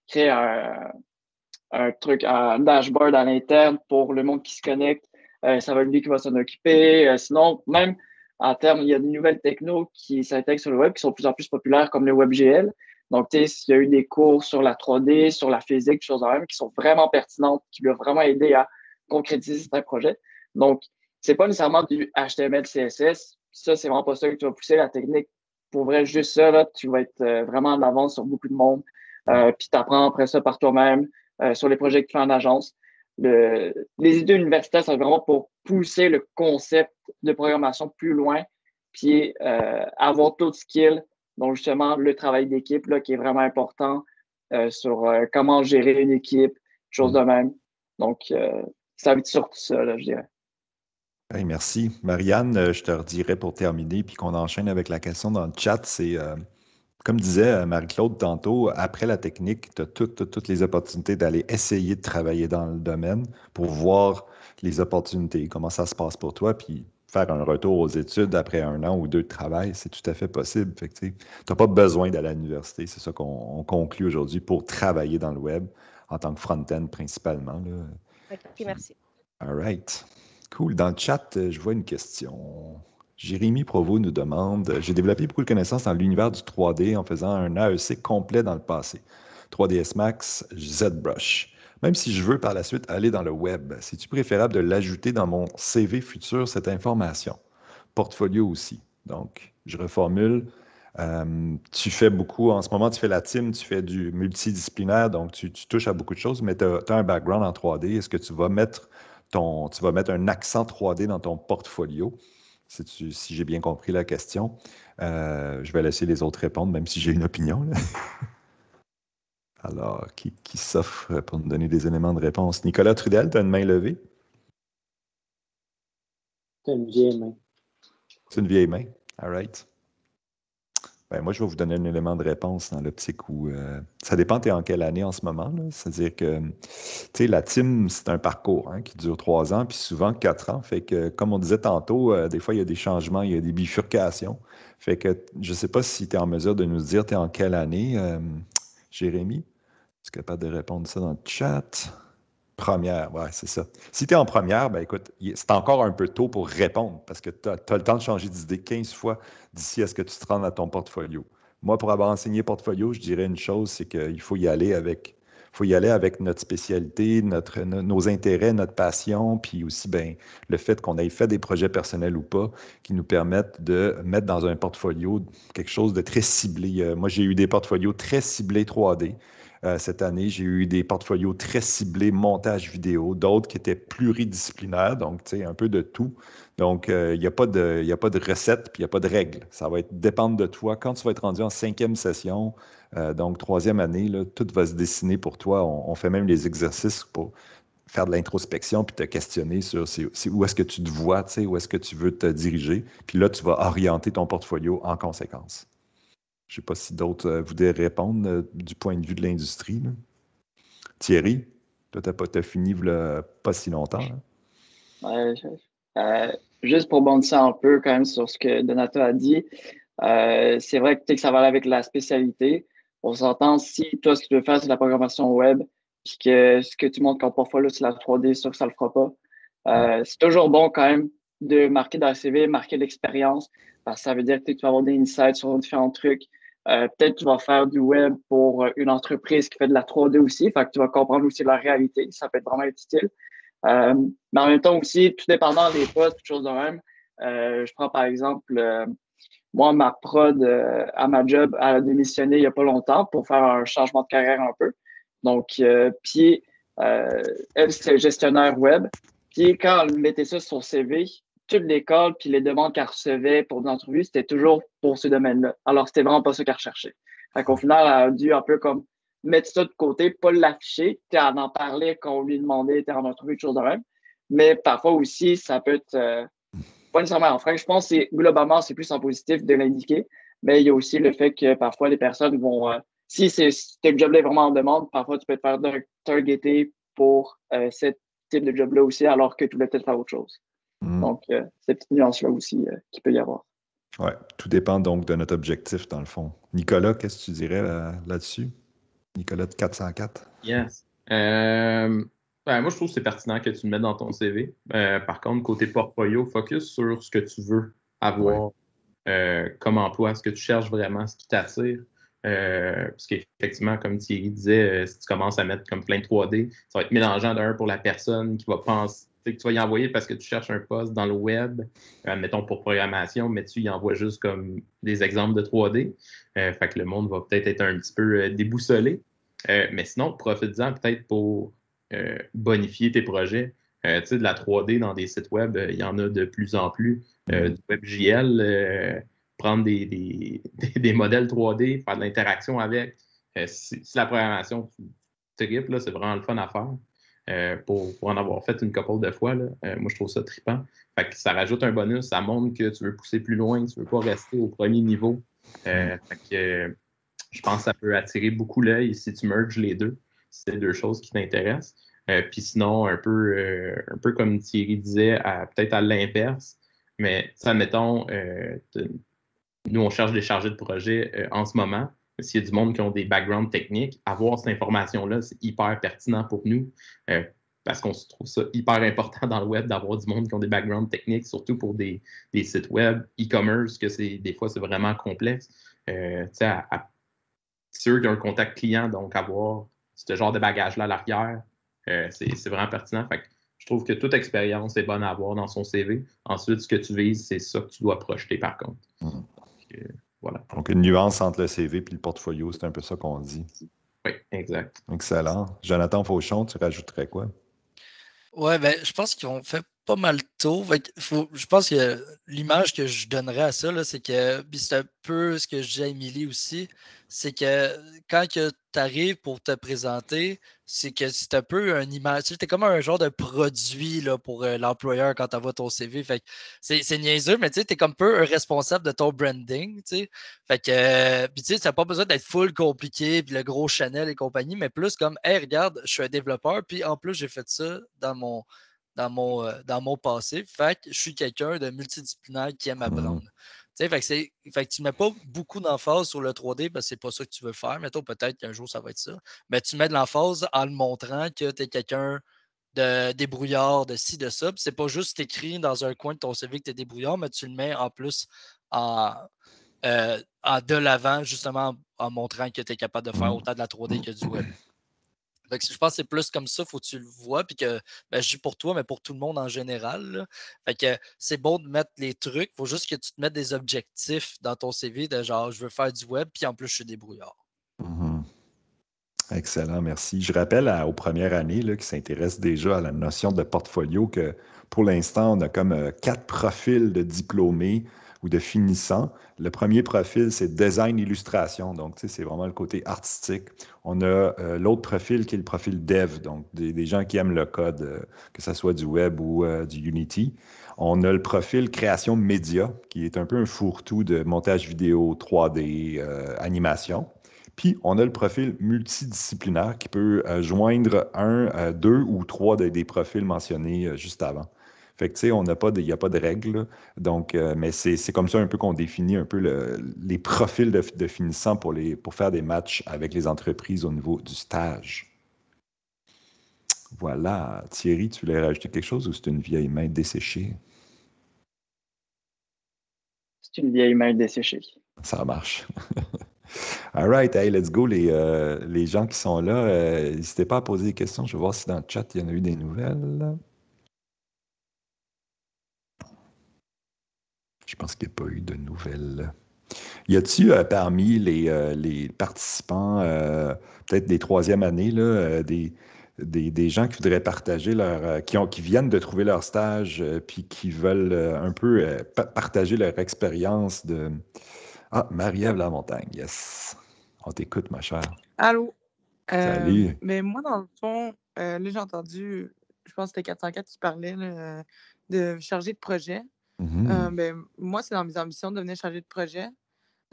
créer un truc, un dashboard à l'interne pour le monde qui se connecte. Ça va être lui qui va s'en occuper. Sinon, même en termes, il y a des nouvelles technos qui s'intègrent sur le web qui sont de plus en plus populaires comme le WebGL. Donc, tu sais, il y a eu des cours sur la 3D, sur la physique, des choses en même qui sont vraiment pertinentes, qui peuvent vraiment aider à concrétiser certains projets. Donc, c'est pas nécessairement du HTML, CSS. Ça, c'est vraiment pas ça que tu vas pousser la technique. Pour vrai, juste ça, là, tu vas être vraiment en avance sur beaucoup de monde. Puis tu apprends après ça par toi-même sur les projets que tu fais en agence. Les idées universitaires, c'est vraiment pour pousser le concept de programmation plus loin, puis avoir d'autres skills, donc justement le travail d'équipe là, qui est vraiment important sur comment gérer une équipe, choses de même. Donc, ça va être surtout ça, là, je dirais. Hey, merci. Marianne, je te redirais pour terminer, puis qu'on enchaîne avec la question dans le chat, c'est, comme disait Marie-Claude tantôt, après la technique, tu as toutes les opportunités d'aller essayer de travailler dans le domaine pour voir les opportunités, comment ça se passe pour toi, puis faire un retour aux études après 1 an ou 2 de travail, c'est tout à fait possible. Fait que, tu n'as pas besoin d'aller à l'université, c'est ça qu'on conclut aujourd'hui pour travailler dans le web en tant que front-end principalement. Là. Ok, merci. All right. Cool. Dans le chat, je vois une question. Jérémy Provost nous demande « J'ai développé beaucoup de connaissances dans l'univers du 3D en faisant un AEC complet dans le passé. 3ds Max, ZBrush. Même si je veux par la suite aller dans le web, c'est-tu préférable de l'ajouter dans mon CV futur, cette information? Portfolio aussi. » Donc, je reformule. Tu fais beaucoup, en ce moment, tu fais la team, tu fais du multidisciplinaire, donc tu touches à beaucoup de choses, mais tu as un background en 3D. Est-ce que tu vas mettre un accent 3D dans ton portfolio? Si j'ai bien compris la question. Je vais laisser les autres répondre, même si j'ai une opinion. Là. Alors, qui s'offre pour nous donner des éléments de réponse? Nicolas Trudel, tu as une main levée? C'est une vieille main. C'est une vieille main. All right. Ben, moi, je vais vous donner un élément de réponse dans l'optique où ça dépend, tu es en quelle année en ce moment. C'est-à-dire que la team, c'est un parcours qui dure 3 ans, puis souvent 4 ans. Fait que, comme on disait tantôt, des fois, il y a des changements, il y a des bifurcations. Fait que je ne sais pas si tu es en mesure de nous dire, tu es en quelle année, Jérémy? Tu es capable de répondre ça dans le chat? Première, ouais, c'est ça. Si tu es en première, ben écoute, c'est encore un peu tôt pour répondre parce que tu as le temps de changer d'idée 15 fois d'ici à ce que tu te rendes à ton portfolio. Moi, pour avoir enseigné portfolio, je dirais une chose, c'est qu'il faut y aller avec notre spécialité, nos intérêts, notre passion, puis aussi ben, le fait qu'on ait fait des projets personnels ou pas qui nous permettent de mettre dans un portfolio quelque chose de très ciblé. Moi, j'ai eu des portfolios très ciblés 3D. Cette année, j'ai eu des portfolios très ciblés montage vidéo, d'autres qui étaient pluridisciplinaires, donc tu sais, un peu de tout. Donc, il n'y a pas de recette, puis il n'y a pas de règle. Ça va dépendre de toi. Quand tu vas être rendu en 5e session, donc 3e année, là, tout va se dessiner pour toi. On fait même les exercices pour faire de l'introspection puis te questionner sur où est-ce que tu te vois, tu sais, où est-ce que tu veux te diriger. Puis là, tu vas orienter ton portfolio en conséquence. Je ne sais pas si d'autres voudraient répondre du point de vue de l'industrie. Là. Thierry, toi, tu n'as fini pas si longtemps. Juste pour bondir un peu quand même sur ce que Donato a dit, c'est vrai que ça va aller avec la spécialité. On s'entend, si toi, ce que tu veux faire, c'est la programmation web, puis que ce que tu montres comme portfolio, c'est la 3D, sûr que ça ne le fera pas. C'est toujours bon quand même de marquer dans le CV, marquer l'expérience, parce que ça veut dire que tu vas avoir des insights sur différents trucs. Peut-être que tu vas faire du web pour une entreprise qui fait de la 3D aussi, fait que tu vas comprendre aussi la réalité. Ça peut être vraiment utile. Mais en même temps aussi, tout dépendant des postes, choses de même. Je prends par exemple, moi, ma prod à ma job, elle a démissionné il n'y a pas longtemps pour faire un changement de carrière un peu. Donc, puis, elle, c'est gestionnaire web. Puis, quand elle mettait ça sur son CV, toute l'école puis les demandes qu'elle recevait pour des entrevues, c'était toujours pour ce domaine-là. Alors, c'était vraiment pas ça qu'elle recherchait. Fait qu'au final, elle a dû un peu comme mettre ça de côté, pas l'afficher, en parler quand on lui demandait, en entrevue, des choses de même. Mais parfois aussi, ça peut être pas nécessairement en frein. Je pense que globalement, c'est plus en positif de l'indiquer. Mais il y a aussi le fait que parfois, les personnes vont... si ce job-là est vraiment en demande, parfois, tu peux te faire targeter pour ce type de job-là aussi, alors que tu voulais peut-être faire autre chose. Donc, cette petite nuance-là aussi qu'il peut y avoir. Oui, tout dépend donc de notre objectif, dans le fond. Nicolas, qu'est-ce que tu dirais là-dessus? Nicolas de 404. Yes. Moi, je trouve que c'est pertinent que tu le mettes dans ton CV. Par contre, côté portfolio, focus sur ce que tu veux avoir comme emploi, ce que tu cherches vraiment, ce qui t'attire. Parce qu'effectivement, comme Thierry disait, si tu commences à mettre comme plein de 3D, ça va être mélangeant d'un pour la personne qui va penser que tu vas y envoyer parce que tu cherches un poste dans le web, mettons pour programmation, mais tu y envoies juste comme des exemples de 3D. Fait que le monde va peut-être être un petit peu déboussolé. Mais sinon, profite-en peut-être pour bonifier tes projets. Tu sais, de la 3D dans des sites web, il y en a de plus en plus. Du WebGL, prendre des modèles 3D, faire de l'interaction avec. Si la programmation, tu tripes, là, c'est vraiment le fun à faire. Pour en avoir fait une couple de fois, là, moi, je trouve ça trippant. Fait que ça rajoute un bonus, ça montre que tu veux pousser plus loin, tu ne veux pas rester au premier niveau. Fait que je pense que ça peut attirer beaucoup l'œil si tu merges les deux. C'est deux choses qui t'intéressent. Puis sinon, un peu comme Thierry disait, peut-être à l'inverse, mais admettons, nous, on cherche des chargés de projet en ce moment. S'il y a du monde qui ont des backgrounds techniques, avoir cette information-là, c'est hyper pertinent pour nous parce qu'on se trouve ça hyper important dans le web d'avoir du monde qui ont des backgrounds techniques, surtout pour des sites web, e-commerce, que des fois, c'est vraiment complexe. C'est eux qui ont un contact client, donc avoir ce genre de bagage-là à l'arrière, c'est vraiment pertinent. Fait que je trouve que toute expérience est bonne à avoir dans son CV. Ensuite, ce que tu vises, c'est ça que tu dois projeter par contre. Voilà. Donc, une nuance entre le CV et le portfolio, c'est un peu ça qu'on dit. Oui, exact. Excellent. Jonathan Fauchon, tu rajouterais quoi? Ouais, ben, je pense qu'ils ont fait pas mal le tour. Je pense que l'image que je donnerais à ça, là, c'est que, puis c'est un peu ce que je dis à Émilie aussi, c'est que quand tu arrives pour te présenter, c'est que c'est un peu une image, tu sais, t'es comme un genre de produit là, pour l'employeur quand tu envoies ton CV. Fait que c'est niaiseux, mais tu sais, t'es comme un peu un responsable de ton branding, tu sais. Fait que, puis tu sais, ça n'a pas besoin d'être full compliqué, puis le gros Chanel et compagnie, mais plus comme, hey, regarde, je suis un développeur, puis en plus, j'ai fait ça dans mon passé. Fait que je suis quelqu'un de multidisciplinaire qui aime apprendre. Fait que tu ne mets pas beaucoup d'emphase sur le 3D parce que c'est pas ça que tu veux faire. Mettons, peut-être qu'un jour, ça va être ça. Mais tu mets de l'emphase en le montrant que tu es quelqu'un de débrouillard, de ci, de ça. Puis c'est pas juste écrit dans un coin de ton CV que tu es débrouillard, mais tu le mets en plus de l'avant, justement en montrant que tu es capable de faire autant de la 3D que du web. Fait que je pense que c'est plus comme ça, faut que tu le vois, puis que je dis pour toi, mais pour tout le monde en général. Là. Fait que c'est bon de mettre les trucs, faut juste que tu te mettes des objectifs dans ton CV de genre je veux faire du web, puis en plus je suis débrouillard. Excellent, merci. Je rappelle aux premières années là, qui s'intéressent déjà à la notion de portfolio que pour l'instant, on a comme 4 profils de diplômés ou de finissants. Le premier profil, c'est design illustration. Donc, tu sais, c'est vraiment le côté artistique. On a l'autre profil qui est le profil dev, donc des gens qui aiment le code, que ce soit du web ou du Unity. On a le profil création média, qui est un peu un fourre-tout de montage vidéo, 3D, animation. Puis, on a le profil multidisciplinaire qui peut joindre 1, 2 ou 3 des profils mentionnés juste avant. Fait que, tu sais, il n'y a pas de règles. Donc, mais c'est comme ça un peu qu'on définit un peu les profils de finissants pour faire des matchs avec les entreprises au niveau du stage. Voilà. Thierry, tu voulais rajouter quelque chose ou c'est une vieille main desséchée? C'est une vieille main desséchée. Ça marche. All right, hey, let's go. Les gens qui sont là, n'hésitez pas à poser des questions. Je vais voir si dans le chat, il y en a eu des nouvelles. Je pense qu'il n'y a pas eu de nouvelles. Y a-t-il parmi les participants, peut-être des troisième années, là, des gens qui voudraient partager qui viennent de trouver leur stage, puis qui veulent un peu partager leur expérience de... Ah, Marie-Ève Lamontagne, yes. On t'écoute, ma chère. Allô? Salut. Mais moi, dans le fond, là, j'ai entendu, je pense que c'était 404 qui parlait là, de chargé de projet. Moi, c'est dans mes ambitions de devenir chargé de projet.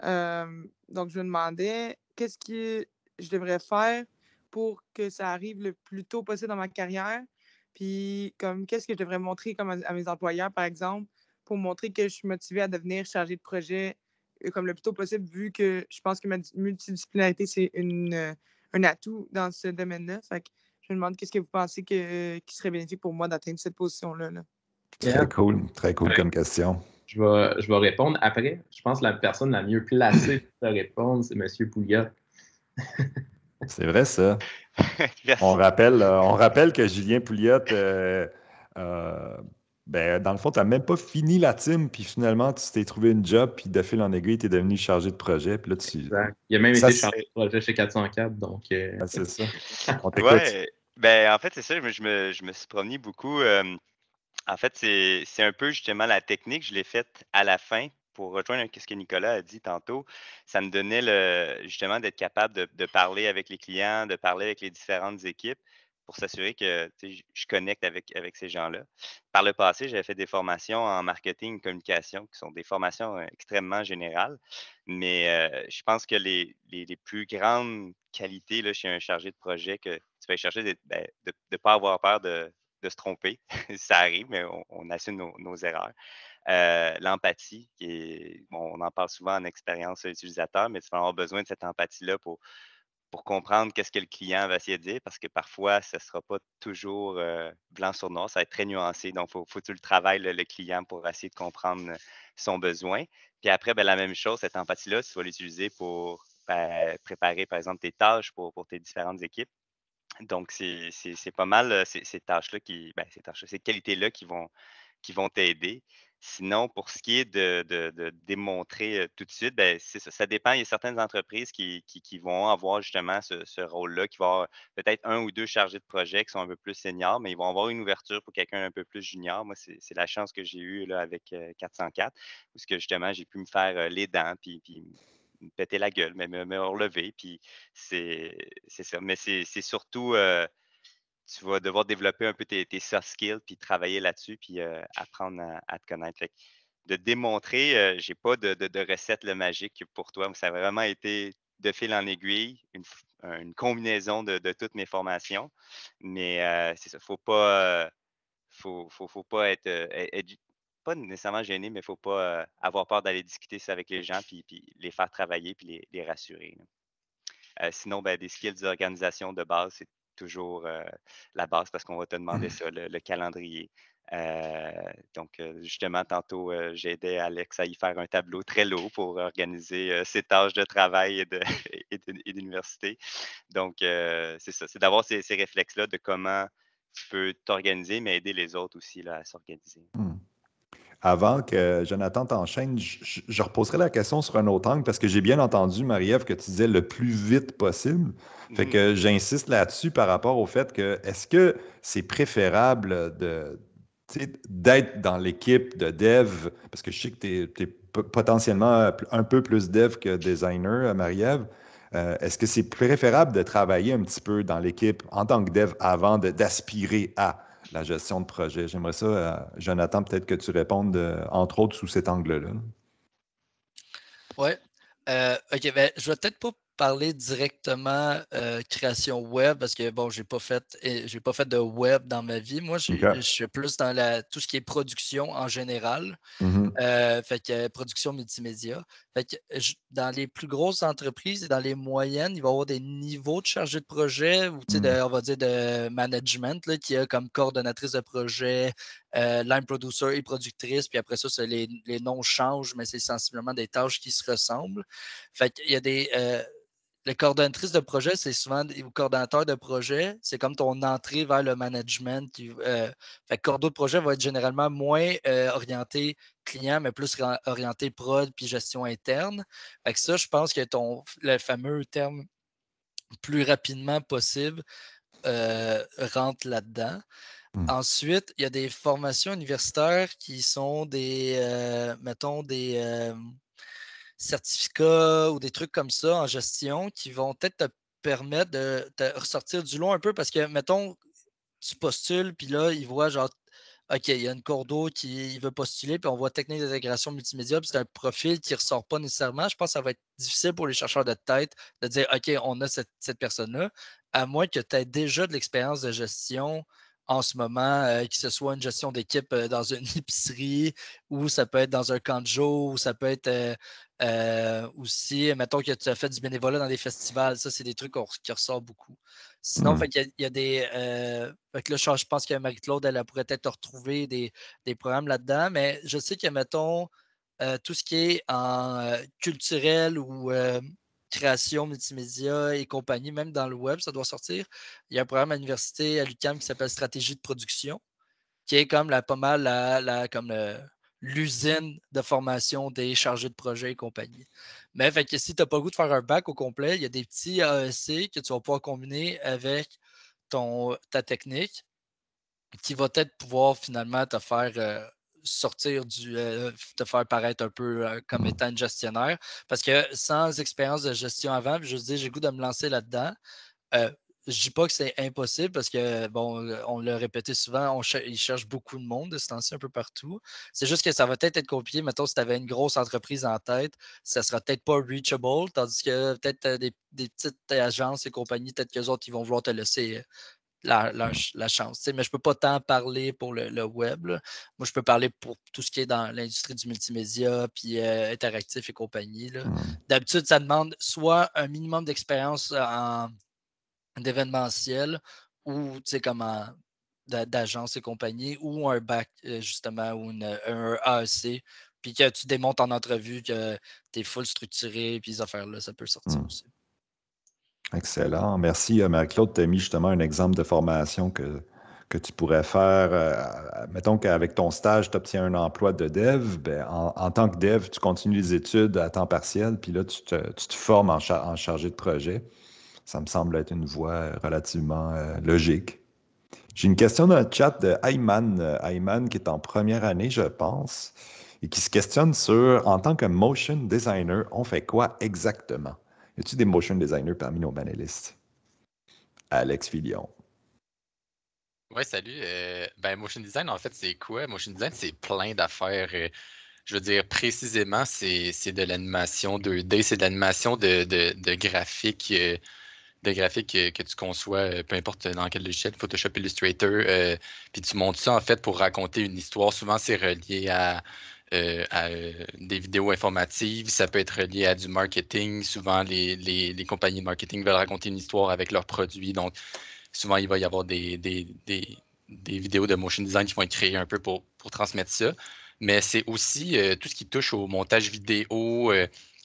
Donc, je me demandais qu'est-ce que je devrais faire pour que ça arrive le plus tôt possible dans ma carrière. Puis, qu'est-ce que je devrais montrer comme à mes employeurs, par exemple, pour montrer que je suis motivée à devenir chargé de projet comme le plus tôt possible, vu que je pense que ma multidisciplinarité, c'est un atout dans ce domaine-là. Fait que je me demande qu'est-ce que vous pensez qui serait bénéfique pour moi d'atteindre cette position-là. Là. Très cool comme question. Je vais répondre après. Je pense que la personne la mieux placée pour te répondre, c'est M. Pouliot. C'est vrai, ça. On rappelle que Julien Pouliot, dans le fond, tu n'as même pas fini la team, puis finalement, tu t'es trouvé une job, puis de fil en aiguille, tu es devenu chargé de projet. Puis là, exact. Il a même été chargé de projet chez 404, donc... c'est ça. On t'écoute. Ouais, en fait, c'est ça. Je me suis promené beaucoup. En fait, c'est un peu justement la technique. Je l'ai faite à la fin pour rejoindre ce que Nicolas a dit tantôt. Ça me donnait justement d'être capable de parler avec les clients, de parler avec les différentes équipes pour s'assurer que je connecte avec ces gens-là. Par le passé, j'avais fait des formations en marketing et communication qui sont des formations extrêmement générales. Mais je pense que les plus grandes qualités là, chez un chargé de projet que tu vas chercher de ne pas avoir peur de se tromper. Ça arrive, mais on assume nos erreurs. L'empathie, on en parle souvent en expérience utilisateur, mais tu vas avoir besoin de cette empathie-là pour comprendre qu'est-ce que le client va essayer de dire, parce que parfois, ce ne sera pas toujours blanc sur noir, ça va être très nuancé. Donc, il faut que tu le travailles, le client, pour essayer de comprendre son besoin. Puis après, la même chose, cette empathie-là, tu vas l'utiliser pour préparer, par exemple, tes tâches pour tes différentes équipes. Donc, c'est pas mal ces tâches-là ces qualités-là qui vont t'aider. Sinon, pour ce qui est de démontrer tout de suite, c'est ça. Ça dépend. Il y a certaines entreprises qui vont avoir justement ce rôle-là, qui vont avoir peut-être un ou deux chargés de projet qui sont un peu plus seniors, mais ils vont avoir une ouverture pour quelqu'un un peu plus junior. Moi, c'est la chance que j'ai eue là, avec 404, parce que justement, j'ai pu me faire les dents, puis me péter la gueule, mais me relever. Puis c'est ça. Mais c'est surtout, tu vas devoir développer un peu tes soft skills, puis travailler là-dessus, puis apprendre à te connaître. Fait que de démontrer, j'ai pas de recette magique pour toi. Ça a vraiment été de fil en aiguille, une combinaison de toutes mes formations. Mais c'est ça, faut pas être pas nécessairement gêné, mais il ne faut pas avoir peur d'aller discuter ça avec les gens, puis les faire travailler, puis les rassurer. Sinon, des skills d'organisation de base, c'est toujours la base, parce qu'on va te demander ça, le calendrier. Donc, justement, tantôt, j'ai aidé Alex à y faire un tableau Trello pour organiser ses tâches de travail et d'université. Donc, c'est ça, c'est d'avoir ces réflexes-là de comment tu peux t'organiser, mais aider les autres aussi là, à s'organiser. Avant que Jonathan t'enchaîne, je reposerai la question sur un autre angle, parce que j'ai bien entendu, Marie-Ève, que tu disais le plus vite possible. Fait que j'insiste là-dessus par rapport au fait que est-ce que c'est préférable d'être dans l'équipe de dev, parce que je sais que tu es potentiellement un peu plus dev que designer, Marie-Ève. Est-ce que c'est préférable de travailler un petit peu dans l'équipe en tant que dev avant d'aspirer à la gestion de projet? J'aimerais ça, Jonathan, peut-être que tu répondes, entre autres, sous cet angle-là. Oui. OK, je vais peut-être pas parler directement création web, parce que bon, j'ai pas fait de web dans ma vie. Moi, je suis plus dans tout ce qui est production en général. Fait que production multimédia. Fait que dans les plus grosses entreprises et dans les moyennes, il va y avoir des niveaux de chargé de projet, ou on va dire de management, là, qui a comme coordonnatrice de projet, line producer et productrice, puis après ça, les noms changent, mais c'est sensiblement des tâches qui se ressemblent. Fait qu'il y a des le coordonnatrice de projet, c'est souvent ou coordonnateur de projet, c'est comme ton entrée vers le management. Fait que cordeau de projet va être généralement moins orienté client, mais plus orienté prod puis gestion interne. Fait que ça, je pense que le fameux terme plus rapidement possible rentre là-dedans. Ensuite, il y a des formations universitaires qui sont mettons, des certificats ou des trucs comme ça en gestion qui vont peut-être te permettre de te ressortir du lot un peu, parce que, mettons, tu postules, puis là, ils voient genre, OK, il y a une cordeau qui veut postuler, puis on voit technique d'intégration multimédia, puis c'est un profil qui ne ressort pas nécessairement. Je pense que ça va être difficile pour les chercheurs de tête de dire, OK, on a cette personne-là, à moins que tu aies déjà de l'expérience de gestion en ce moment, que ce soit une gestion d'équipe dans une épicerie, ou ça peut être dans un camp de jour, ou ça peut être aussi, mettons que tu as fait du bénévolat dans des festivals. Ça, c'est des trucs qui ressortent beaucoup. Sinon, fait qu'il y a des. Fait que là, je pense que Marie-Claude, elle pourrait peut-être retrouver des programmes là-dedans, mais je sais que, mettons, tout ce qui est en culturel ou création multimédia et compagnie, même dans le web, ça doit sortir. Il y a un programme à l'université à l'UQAM qui s'appelle Stratégie de production, qui est comme pas mal comme l'usine de formation des chargés de projet et compagnie. Mais fait que si tu n'as pas le goût de faire un bac au complet, il y a des petits AEC que tu vas pouvoir combiner avec ta technique qui va peut-être pouvoir finalement te faire sortir te faire paraître un peu comme étant une gestionnaire. Parce que sans expérience de gestion avant, je dis, j'ai le goût de me lancer là-dedans. Je ne dis pas que c'est impossible parce que, bon, on l'a répété souvent, ils cherchent beaucoup de monde de ce temps-ci un peu partout. C'est juste que ça va peut-être être compliqué. Mettons, si tu avais une grosse entreprise en tête, ça ne sera peut-être pas reachable, tandis que peut-être des petites agences et compagnies, peut-être qu'eux autres, ils vont vouloir te laisser la chance. Mais je ne peux pas tant parler pour le web. Là. Moi, je peux parler pour tout ce qui est dans l'industrie du multimédia, puis interactif et compagnie. D'habitude, ça demande soit un minimum d'expérience d'événementiel ou comme d'agence et compagnie, ou un bac, justement, ou un AEC, puis que tu démontres en entrevue que tu es full structuré, puis ces affaires-là, ça peut sortir aussi. Excellent. Merci, Marie-Claude. Tu as mis justement un exemple de formation que tu pourrais faire. Mettons qu'avec ton stage, tu obtiens un emploi de dev. Ben, en tant que dev, tu continues les études à temps partiel, puis là, tu te formes en chargé de projet. Ça me semble être une voie relativement logique. J'ai une question dans le chat de Ayman. Ayman, qui est en première année, je pense, et qui se questionne sur, en tant que motion designer, on fait quoi exactement? Y a-t-il des motion designers parmi nos panélistes? Alex Filion. Oui, salut. Motion design, en fait, c'est quoi? Motion design, c'est plein d'affaires. Je veux dire, précisément, c'est de l'animation 2D, c'est de l'animation de graphiques. De graphiques que tu conçois, peu importe dans quel logiciel, Photoshop, Illustrator, puis tu montes ça en fait pour raconter une histoire. Souvent, c'est relié à des vidéos informatives, ça peut être relié à du marketing. Souvent, les compagnies de marketing veulent raconter une histoire avec leurs produits. Donc, souvent, il va y avoir des vidéos de motion design qui vont être créées un peu pour transmettre ça. Mais c'est aussi tout ce qui touche au montage vidéo.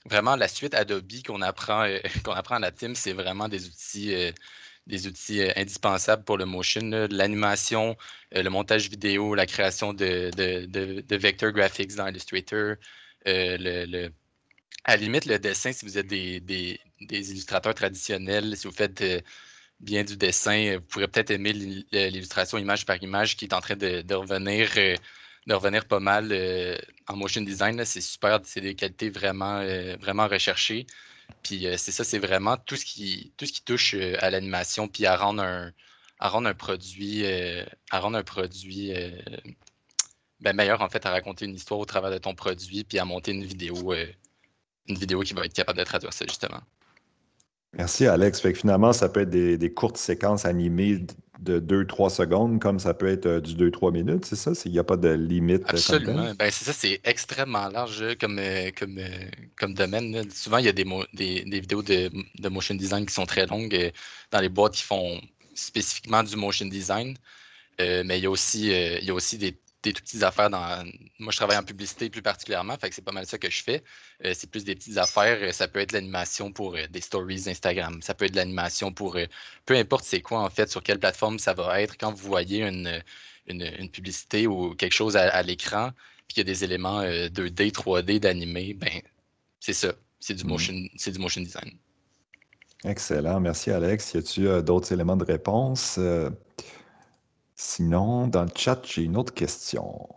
Vraiment, la suite Adobe qu'on apprend à la team, c'est vraiment des outils indispensables pour le motion. L'animation, le montage vidéo, la création de vector graphics dans Illustrator, à la limite, le dessin, si vous êtes des illustrateurs traditionnels, si vous faites bien du dessin, vous pourrez peut-être aimer l'illustration image par image qui est en train de revenir pas mal en motion design. C'est super, c'est des qualités vraiment, vraiment recherchées. Puis c'est ça, c'est vraiment tout ce qui touche à l'animation, puis à rendre un produit, meilleur, en fait, à raconter une histoire au travers de ton produit, puis à monter une vidéo qui va être capable de traduire ça, justement. Merci, Alex. Fait que finalement, ça peut être des courtes séquences animées de 2-3 secondes, comme ça peut être du 2-3 minutes, c'est ça? Il n'y a pas de limite. Absolument. C'est ça, c'est extrêmement large comme domaine. Là. Souvent, il y a des vidéos de motion design qui sont très longues dans les boîtes qui font spécifiquement du motion design. Mais il y a aussi des toutes petites affaires moi, je travaille en publicité plus particulièrement, fait que c'est pas mal ça que je fais. C'est plus des petites affaires. Ça peut être l'animation pour des stories Instagram. Ça peut être de l'animation pour peu importe c'est quoi, en fait, sur quelle plateforme ça va être. Quand vous voyez une publicité ou quelque chose à l'écran, puis qu'il y a des éléments 2D, 3D d'animé, c'est ça. C'est du motion design. Excellent. Merci, Alex. Y a-t-il d'autres éléments de réponse? Sinon, dans le chat, j'ai une autre question.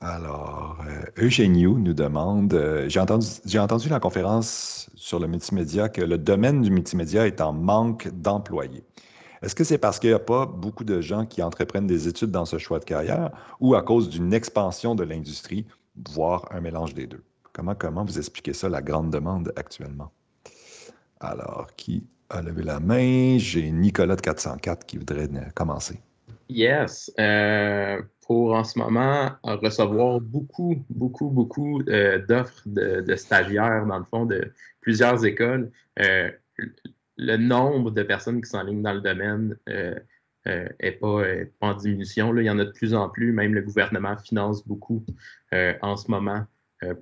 Alors, Eugéniou nous demande, j'ai entendu la conférence sur le multimédia que le domaine du multimédia est en manque d'employés. Est-ce que c'est parce qu'il n'y a pas beaucoup de gens qui entreprennent des études dans ce choix de carrière ou à cause d'une expansion de l'industrie, voire un mélange des deux? Comment vous expliquez ça, la grande demande actuellement? Alors, qui a levé la main? J'ai Nicolas de 404 qui voudrait commencer. Yes. Pour en ce moment recevoir beaucoup d'offres de stagiaires, dans le fond, de plusieurs écoles. Le nombre de personnes qui s'enlignent dans le domaine n'est pas en diminution. Là. Il y en a de plus en plus. Même le gouvernement finance beaucoup en ce moment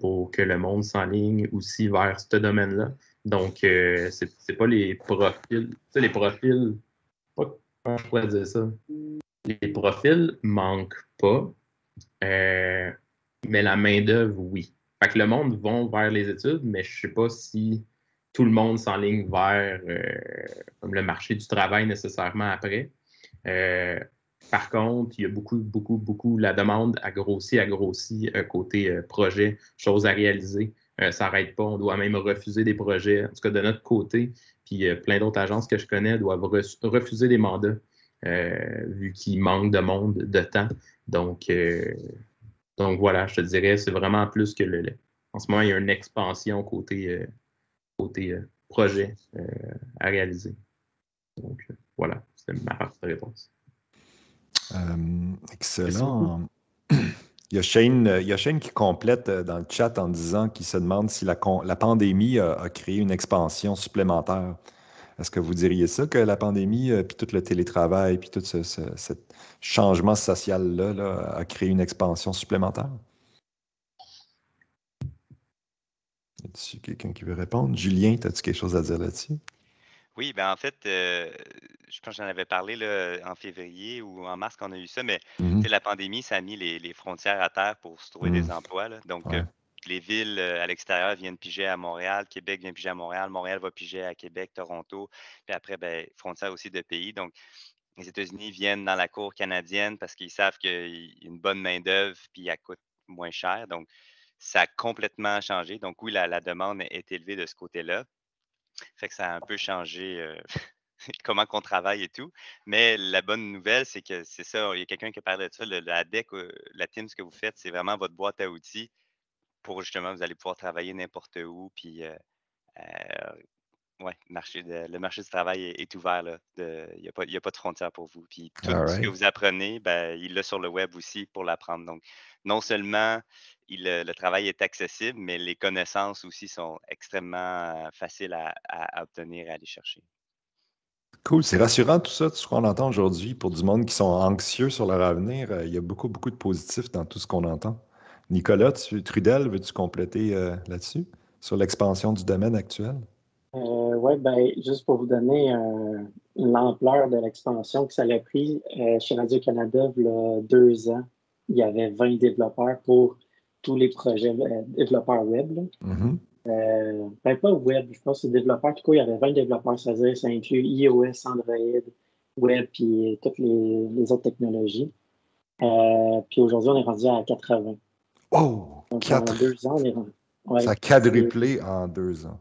pour que le monde s'enligne aussi vers ce domaine-là. Donc, c'est pas les profils. Tu sais, les profils, comment je pourrais dire ça? Les profils manquent pas, mais la main-d'œuvre, oui. Fait que le monde va vers les études, mais je sais pas si tout le monde s'enligne vers comme le marché du travail nécessairement après. Par contre, il y a beaucoup, la demande a grossi côté projet, choses à réaliser. Ça n'arrête pas, on doit même refuser des projets, en tout cas de notre côté. Puis plein d'autres agences que je connais doivent refuser des mandats vu qu'il manque de monde, de temps. Donc voilà, je te dirais, c'est vraiment plus que en ce moment, il y a une expansion côté projet à réaliser. Donc voilà, c'est ma partie de réponse. Excellent. Il y a Shane qui complète dans le chat en disant qu'il se demande si la pandémie a créé une expansion supplémentaire. Est-ce que vous diriez ça, que la pandémie, puis tout le télétravail, puis tout ce changement social-là là, a créé une expansion supplémentaire? Y a-t-il quelqu'un qui veut répondre? Julien, as-tu quelque chose à dire là-dessus? Oui, ben en fait, je pense que j'en avais parlé là, en février ou en mars quand on a eu ça, mais la pandémie, ça a mis les frontières à terre pour se trouver des emplois. Là. Donc, les villes à l'extérieur viennent piger à Montréal, Québec vient piger à Montréal, Montréal va piger à Québec, Toronto, puis après, ben, frontières aussi de pays. Donc, les États-Unis viennent dans la cour canadienne parce qu'ils savent qu'il y a une bonne main-d'œuvre, puis elle coûte moins cher. Donc, ça a complètement changé. Donc, oui, la demande est élevée de ce côté-là. Fait que ça a un peu changé comment qu'on travaille et tout. Mais la bonne nouvelle, c'est que c'est ça, il y a quelqu'un qui parlait de ça, la DEC, la team, ce que vous faites, c'est vraiment votre boîte à outils pour justement, vous allez pouvoir travailler n'importe où. Puis, ouais, le marché du travail est ouvert. Là, il n'y a pas de frontières pour vous. Puis tout ce que vous apprenez, ben, il l'a sur le web aussi pour l'apprendre. Donc, non seulement le travail est accessible, mais les connaissances aussi sont extrêmement faciles à obtenir et à aller chercher. Cool, c'est rassurant tout ça, tout ce qu'on entend aujourd'hui pour du monde qui sont anxieux sur leur avenir. Il y a beaucoup de positifs dans tout ce qu'on entend. Nicolas, Trudel, veux-tu compléter là-dessus, sur l'expansion du domaine actuel? Oui, ben, juste pour vous donner l'ampleur de l'expansion que ça a pris, chez Radio-Canada, il y a 2 ans, il y avait 20 développeurs pour tous les projets développeurs web. Ben, pas web, je pense que c'est développeurs. Du coup, il y avait 20 développeurs, c'est-à-dire ça inclut iOS, Android, web, puis toutes les autres technologies. Puis aujourd'hui, on est rendu à 80. Oh! Donc, en 2 ans, on est rendu. Ouais, ça a quadruplé en 2 ans.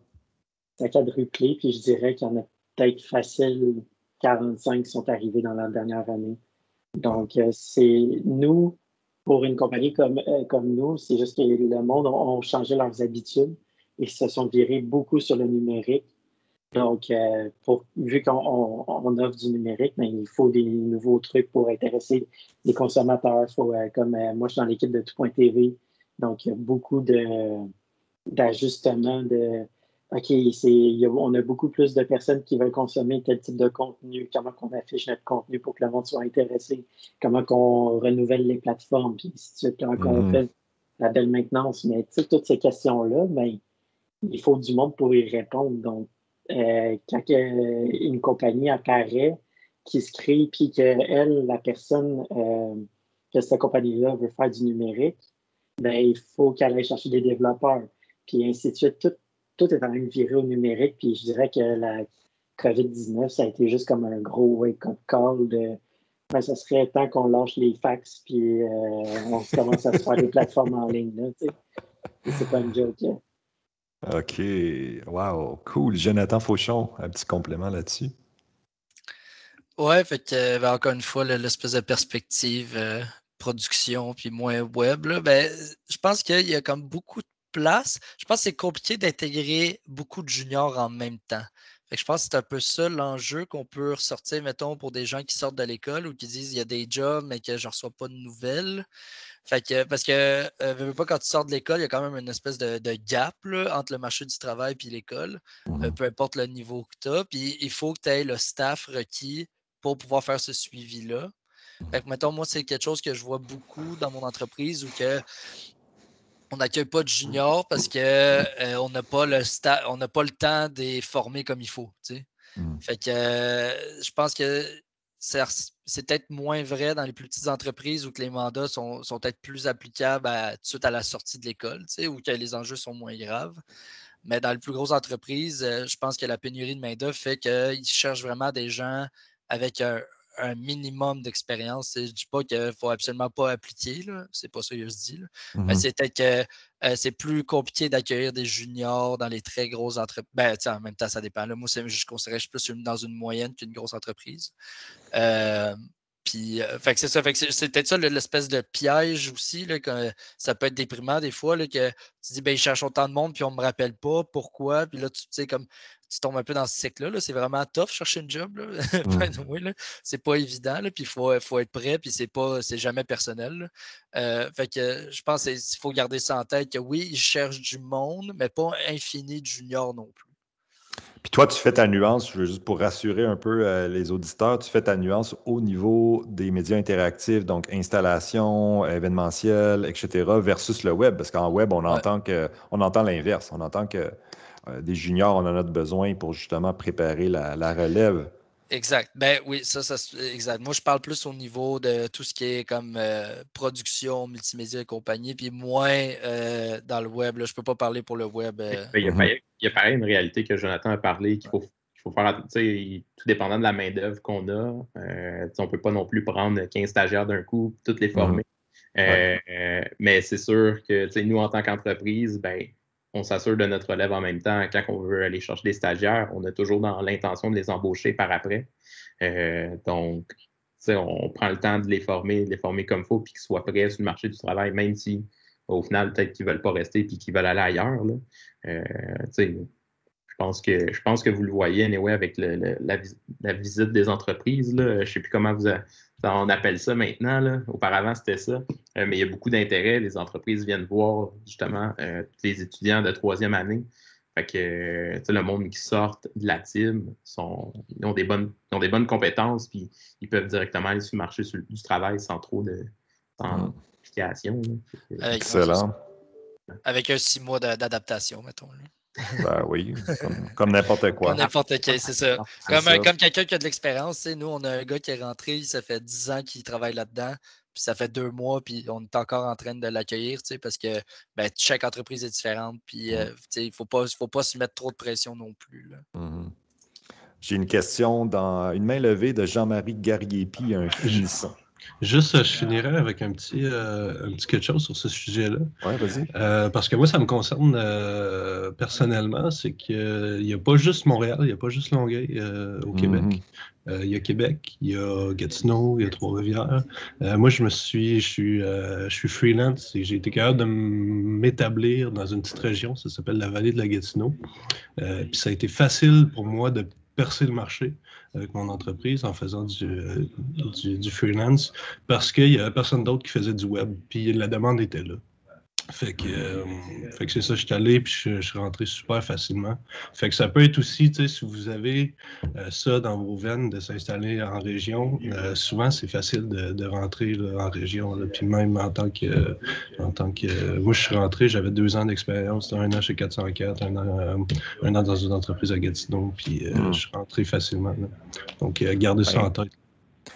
Ça a quadruplé, puis je dirais qu'il y en a peut-être facile 45 qui sont arrivés dans la dernière année. Donc, c'est nous, pour une compagnie comme nous, c'est juste que le monde ont changé leurs habitudes et se sont virés beaucoup sur le numérique. Donc, vu qu'on offre du numérique, mais il faut des nouveaux trucs pour intéresser les consommateurs. Faut, comme moi, je suis dans l'équipe de Tout.tv, donc il y a beaucoup d'ajustements OK, on a beaucoup plus de personnes qui veulent consommer tel type de contenu, comment qu'on affiche notre contenu pour que le monde soit intéressé, comment qu'on renouvelle les plateformes, puis ainsi de suite, comment qu'on fait la belle maintenance. Mais toutes ces questions-là, ben, il faut du monde pour y répondre. Donc, quand une compagnie apparaît, qui se crée, puis que la personne que cette compagnie-là veut faire du numérique, ben, il faut qu'elle aille chercher des développeurs, puis ainsi de suite. Tout est en train de virer au numérique, puis je dirais que la COVID-19, ça a été juste comme un gros wake-up call ben, ça serait temps qu'on lâche les fax, puis on commence à se faire des plateformes en ligne. Là, c'est pas une joke. Hein. OK. Wow. Cool. Jonathan Fauchon, un petit complément là-dessus. Ouais, fait que, ben, encore une fois, l'espèce de perspective production puis moins web, là, ben, je pense qu'il y a comme place. Je pense que c'est compliqué d'intégrer beaucoup de juniors en même temps. Fait que je pense que c'est un peu ça l'enjeu qu'on peut ressortir, mettons, pour des gens qui sortent de l'école ou qui disent il y a des jobs, mais que je ne reçois pas de nouvelles. Fait que, parce que, veux pas, quand tu sors de l'école, il y a quand même une espèce de gap là, entre le marché du travail et l'école, peu importe le niveau que tu as. Puis il faut que tu aies le staff requis pour pouvoir faire ce suivi-là. Fait que, mettons, moi, c'est quelque chose que je vois beaucoup dans mon entreprise où que on n'accueille pas de juniors parce qu'on n'a pas le temps de les former comme il faut. Tu sais. Fait que je pense que c'est peut-être moins vrai dans les plus petites entreprises où que les mandats sont peut-être plus applicables tout de suite à la sortie de l'école, tu sais, où que les enjeux sont moins graves. Mais dans les plus grosses entreprises, je pense que la pénurie de main-d'œuvre fait qu'ils cherchent vraiment des gens avec un minimum d'expérience. Je ne dis pas qu'il ne faut absolument pas appliquer, c'est pas ça que je dis. Mais c'est peut-être que c'est plus compliqué d'accueillir des juniors dans les très grosses entreprises. Ben, en même temps, ça dépend. Là. Moi, je considérais que je suis plus dans une moyenne qu'une grosse entreprise. Puis, fait que c'est ça. Fait que c'est peut-être ça l'espèce de piège aussi, là, que ça peut être déprimant des fois, là, que tu dis, ben, ils cherchent autant de monde, puis on ne me rappelle pas pourquoi. Puis là, tu sais, comme tu tombes un peu dans ce cycle-là. Là, c'est vraiment tough chercher une job. Là. C'est pas évident. Là, puis il faut être prêt, puis c'est jamais personnel. Fait que je pense qu'il faut garder ça en tête que oui, ils cherchent du monde, mais pas infini de juniors non plus. Puis toi, tu fais ta nuance, juste pour rassurer un peu les auditeurs, tu fais ta nuance au niveau des médias interactifs, donc installation, événementiel, etc., versus le web. Parce qu'en web, on entend l'inverse. On entend que des juniors, on en a besoin pour justement préparer la relève. Exact. Ben oui, ça exact. Moi, je parle plus au niveau de tout ce qui est comme production, multimédia et compagnie, puis moins dans le web. Là. Je ne peux pas parler pour le web. Il y a pareil une réalité que Jonathan a parlé qu'il faut faire, tout dépendant de la main-d'œuvre qu'on a. On ne peut pas non plus prendre 15 stagiaires d'un coup, toutes les former. Mais c'est sûr que nous, en tant qu'entreprise, ben, on s'assure de notre relève en même temps. Quand on veut aller chercher des stagiaires, on a toujours dans l'intention de les embaucher par après. Donc, on prend le temps de les former comme il faut, puis qu'ils soient prêts sur le marché du travail, même si, au final, peut-être qu'ils ne veulent pas rester puis qu'ils veulent aller ailleurs. Là. Je pense que vous le voyez, anyway, avec la visite des entreprises. Là. Je ne sais plus comment on appelle ça maintenant. Là. Auparavant, c'était ça. Mais il y a beaucoup d'intérêt. Les entreprises viennent voir, justement, les étudiants de troisième année. Fait que le monde qui sort de la team, ils ont des bonnes compétences, puis ils peuvent directement aller sur le marché du travail sans trop d'application. Excellent. Avec un 6 mois d'adaptation, mettons. Là. Ben oui, comme n'importe quoi. Comme n'importe quel, c'est ça. Comme quelqu'un qui a de l'expérience, nous, on a un gars qui est rentré, ça fait 10 ans qu'il travaille là-dedans, puis ça fait 2 mois, puis on est encore en train de l'accueillir, parce que chaque entreprise est différente, puis il ne faut pas se mettre trop de pression non plus. Là. J'ai une question dans une main levée de Jean-Marie Garriépi, un finissant. Juste, je finirais avec un petit quelque chose sur ce sujet-là. Oui, vas-y. Parce que moi, ça me concerne personnellement, c'est qu'il n'y a pas juste Montréal, il n'y a pas juste Longueuil au Québec. Il y a Québec, il y a Gatineau, il y a Trois-Rivières. Moi, je suis freelance et j'ai été capable de m'établir dans une petite région, ça s'appelle la vallée de la Gatineau. Puis ça a été facile pour moi de percer le marché avec mon entreprise en faisant du freelance parce qu'il n'y avait personne d'autre qui faisait du web, puis la demande était là. Fait que c'est ça, je suis allé puis je suis rentré super facilement. Fait que ça peut être aussi, tu sais, si vous avez ça dans vos veines de s'installer en région, souvent c'est facile de rentrer là, en région. Là. Puis même en tant que moi je suis rentré, j'avais 2 ans d'expérience, 1 an chez 404, un an dans une entreprise à Gatineau, puis je suis rentré facilement. Là. Donc gardez ça en tête.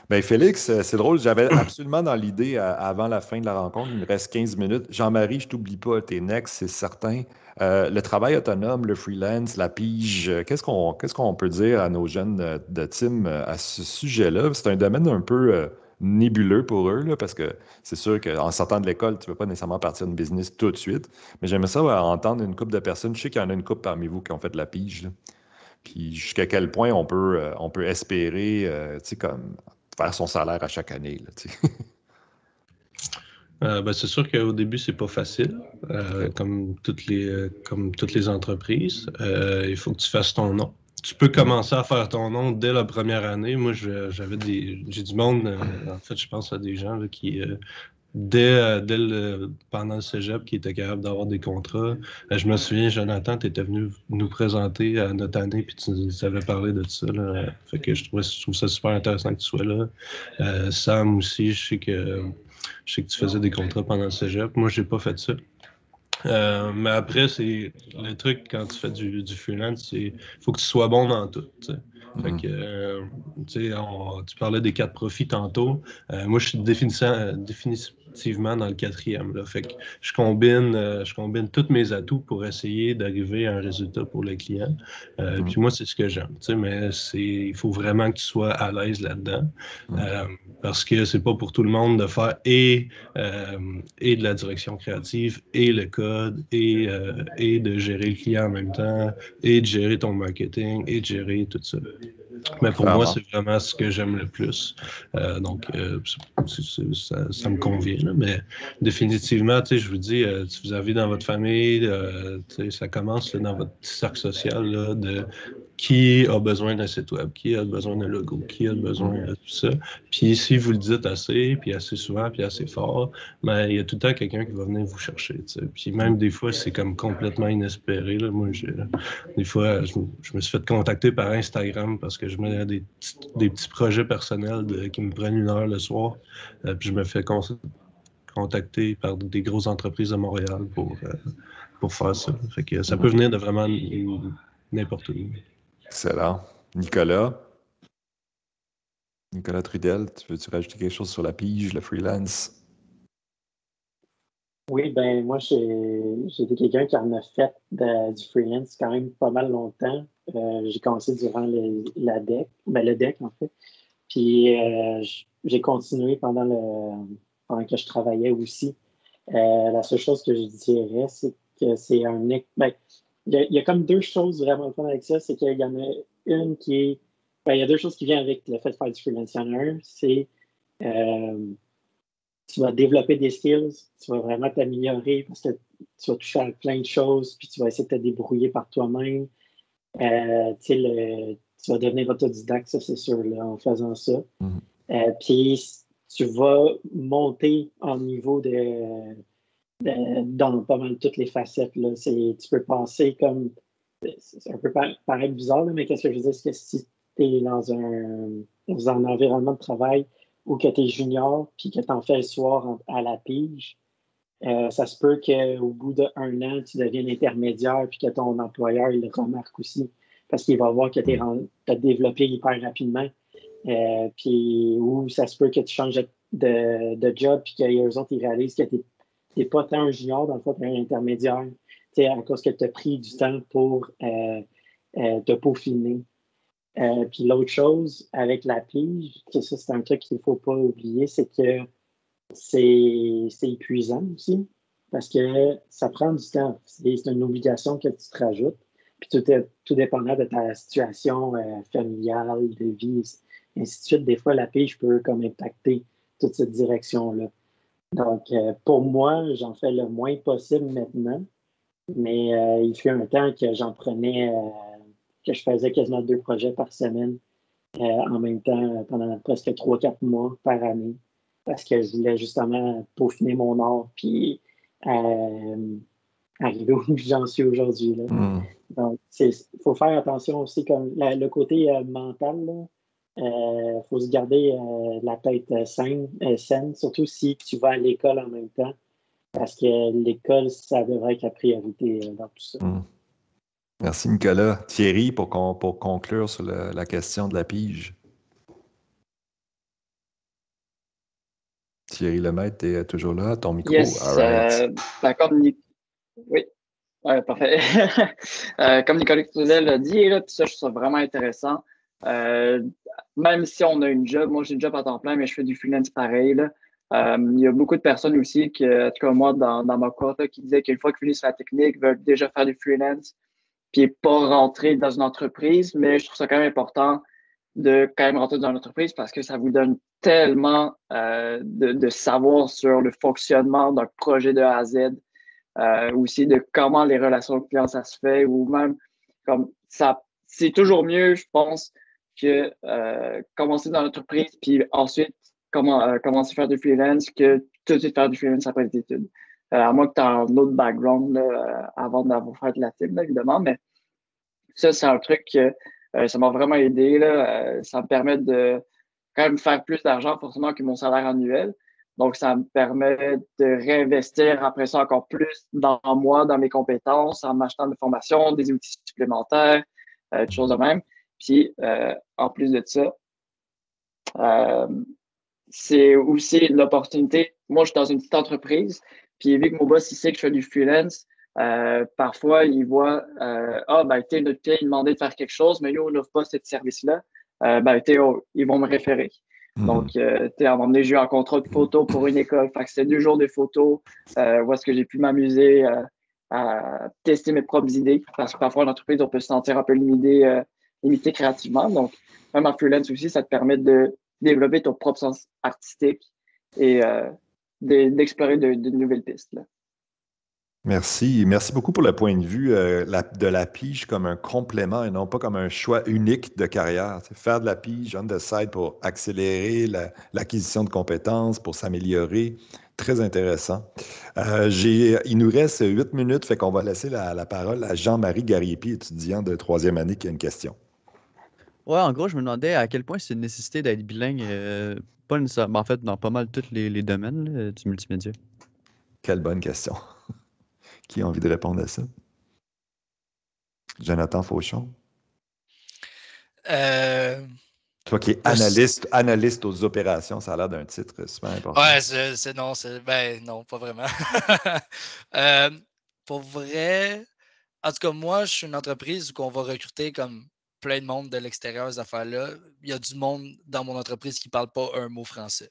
Bien, Félix, c'est drôle, j'avais absolument dans l'idée avant la fin de la rencontre, il me reste 15 minutes. Jean-Marie, je t'oublie pas, t'es next, c'est certain. Le travail autonome, le freelance, la pige, qu'est-ce qu'on peut dire à nos jeunes de team à ce sujet-là? C'est un domaine un peu nébuleux pour eux, là, parce que c'est sûr qu'en sortant de l'école, tu ne peux pas nécessairement partir d'une business tout de suite. Mais j'aimerais ça entendre une couple de personnes. Je sais qu'il y en a une couple parmi vous qui ont fait de la pige. Là. Puis jusqu'à quel point on peut espérer, comme faire son salaire à chaque année. Là, C'est sûr qu'au début, c'est pas facile, comme toutes les entreprises. Il faut que tu fasses ton nom. Tu peux commencer à faire ton nom dès la première année. Moi, j'ai du monde, en fait, je pense à des gens là, qui, pendant le cégep, qui étaient capables d'avoir des contrats. Je me souviens, Jonathan, tu étais venu nous présenter à notre année, puis tu nous avais parlé de ça. Là. Fait que je trouve ça super intéressant que tu sois là. Sam aussi, je sais que tu faisais des contrats pendant le cégep. Moi, j'ai pas fait ça. Mais après, c'est le truc quand tu fais du freelance, c'est faut que tu sois bon dans tout. T'sais. Fait que, tu parlais des 4 profits tantôt. Moi, je suis définitivement dans le 4e. Là. Fait que je combine tous mes atouts pour essayer d'arriver à un résultat pour le client. Puis moi, c'est ce que j'aime. Mais il faut vraiment que tu sois à l'aise là-dedans. Parce que c'est pas pour tout le monde de faire et de la direction créative, et le code, et de gérer le client en même temps, et de gérer ton marketing, et de gérer tout ça. Mais pour moi, c'est vraiment ce que j'aime le plus. Donc, ça me convient. Là. Mais définitivement, je vous dis, si vous avez dans votre famille, ça commence là, dans votre petit cercle social là, de qui a besoin d'un site web, qui a besoin d'un logo, qui a besoin de tout ça. Puis si vous le dites assez, puis assez souvent, puis assez fort, ben, il y a tout le temps quelqu'un qui va venir vous chercher. T'sais. Puis même des fois, c'est comme complètement inespéré. Là. Moi, des fois, je me suis fait contacter par Instagram parce que je mets des petits projets personnels qui me prennent 1 heure le soir. Puis je me fais contacter par des grosses entreprises de Montréal pour faire ça. Fait que ça peut venir de vraiment n'importe où. Excellent. Nicolas Trudel, veux-tu rajouter quelque chose sur la pige, le freelance? Oui, ben moi, j'étais quelqu'un qui en a fait du freelance quand même pas mal longtemps. J'ai commencé durant le DEC, en fait. Puis j'ai continué pendant que je travaillais aussi. La seule chose que je dirais, c'est que c'est il y a comme 2 choses vraiment fun avec ça. C'est qu'il y en a une qui est... il y a 2 choses qui viennent avec le fait de faire du freelance. Il y en a un, c'est tu vas développer des skills, tu vas vraiment t'améliorer parce que tu vas toucher à plein de choses, puis tu vas essayer de te débrouiller par toi-même. Tu vas devenir autodidacte, ça c'est sûr, là, en faisant ça. Puis tu vas monter en niveau dans pas mal toutes les facettes. Là. Tu peux penser comme... C'est un peu paraître bizarre, là, mais qu'est-ce que je veux dire? C'est que si tu es dans un environnement de travail ou que tu es junior puis que tu en fais le soir à la pige, ça se peut qu'au bout d'1 an, tu deviennes intermédiaire puis que ton employeur il le remarque aussi parce qu'il va voir que tu as développé hyper rapidement. Ou ça se peut que tu changes de job puis qu'eux autres ils réalisent que tu n'es pas tant un junior, dans le fond, tu es un intermédiaire à cause que tu as pris du temps pour te peaufiner. Puis l'autre chose avec la pige, ça c'est un truc qu'il ne faut pas oublier, c'est que c'est épuisant aussi parce que ça prend du temps. C'est une obligation que tu te rajoutes. Puis tout dépendant de ta situation familiale, de vie, ainsi de suite. Des fois, la pige peut comme impacter toute cette direction-là. Donc, pour moi, j'en fais le moins possible maintenant. Mais il fut un temps que j'en prenais, que je faisais quasiment 2 projets par semaine en même temps pendant presque 3-4 mois par année parce que je voulais justement peaufiner mon art puis arriver où j'en suis aujourd'hui. Là. Donc, il faut faire attention aussi comme le côté mental. Il faut se garder la tête saine, surtout si tu vas à l'école en même temps. Parce que l'école, ça devrait être la priorité dans tout ça. Merci, Nicolas. Thierry, pour conclure sur la question de la pige. Thierry Lemaitre, tu es toujours là, ton micro. Yes, oui, parfait. Comme Nicolas Trudel l'a dit, là, ça, je trouve ça vraiment intéressant. Même si on a une job, moi j'ai une job à temps plein, mais je fais du freelance pareil. Là. Il y a beaucoup de personnes aussi, en tout cas moi, dans ma cohorte, là, qui disaient qu'une fois qu'ils finissent la technique, ils veulent déjà faire du freelance, puis pas rentrer dans une entreprise, mais je trouve ça quand même important de quand même rentrer dans l'entreprise parce que ça vous donne tellement de savoir sur le fonctionnement d'un projet de A à Z, aussi de comment les relations clients ça se fait, ou même comme ça, c'est toujours mieux, je pense, que commencer dans l'entreprise puis ensuite commencer à faire du freelance que tout de suite faire du freelance après les études. À moins que tu aies un autre background là, avant d'avoir fait de la team, là, évidemment, mais ça, c'est un truc que ça m'a vraiment aidé. Là. Ça me permet de quand même faire plus d'argent forcément que mon salaire annuel. Donc, ça me permet de réinvestir après ça encore plus dans moi, dans mes compétences, en m'achetant des formations, des outils supplémentaires, des choses de même. Puis, en plus de ça, c'est aussi l'opportunité. Moi, je suis dans une petite entreprise, puis vu que mon boss, il sait que je fais du freelance, parfois, il voit notre client, il demandait de faire quelque chose, mais nous, on n'offre pas ce service-là. Ils vont me référer. Donc, à un moment donné, j'ai eu un contrat de photo pour une école. Fait que c'était 2 jours de photos où est-ce que j'ai pu m'amuser à tester mes propres idées. Parce que parfois, en entreprise, on peut se sentir un peu limité créativement. Donc, même en freelance aussi, ça te permet de développer ton propre sens artistique et d'explorer de nouvelles pistes. Là. Merci. Merci beaucoup pour le point de vue de la pige comme un complément et non pas comme un choix unique de carrière. C'est faire de la pige on the side pour accélérer l'acquisition de compétences, pour s'améliorer. Très intéressant. Il nous reste 8 minutes, fait qu'on va laisser la parole à Jean-Marie Gariepi, étudiant de 3e année, qui a une question. Ouais, en gros, je me demandais à quel point c'est une nécessité d'être bilingue, pas nécessairement, en fait, dans pas mal tous les domaines là, du multimédia. Quelle bonne question. Qui a envie de répondre à ça? Jonathan Fauchon? Toi qui es analyste aux opérations, ça a l'air d'un titre super important. Ouais, non, pas vraiment. Pour vrai, en tout cas, moi, je suis une entreprise où on va recruter comme plein de monde de l'extérieur, ces affaires-là. Il y a du monde dans mon entreprise qui ne parle pas un mot français.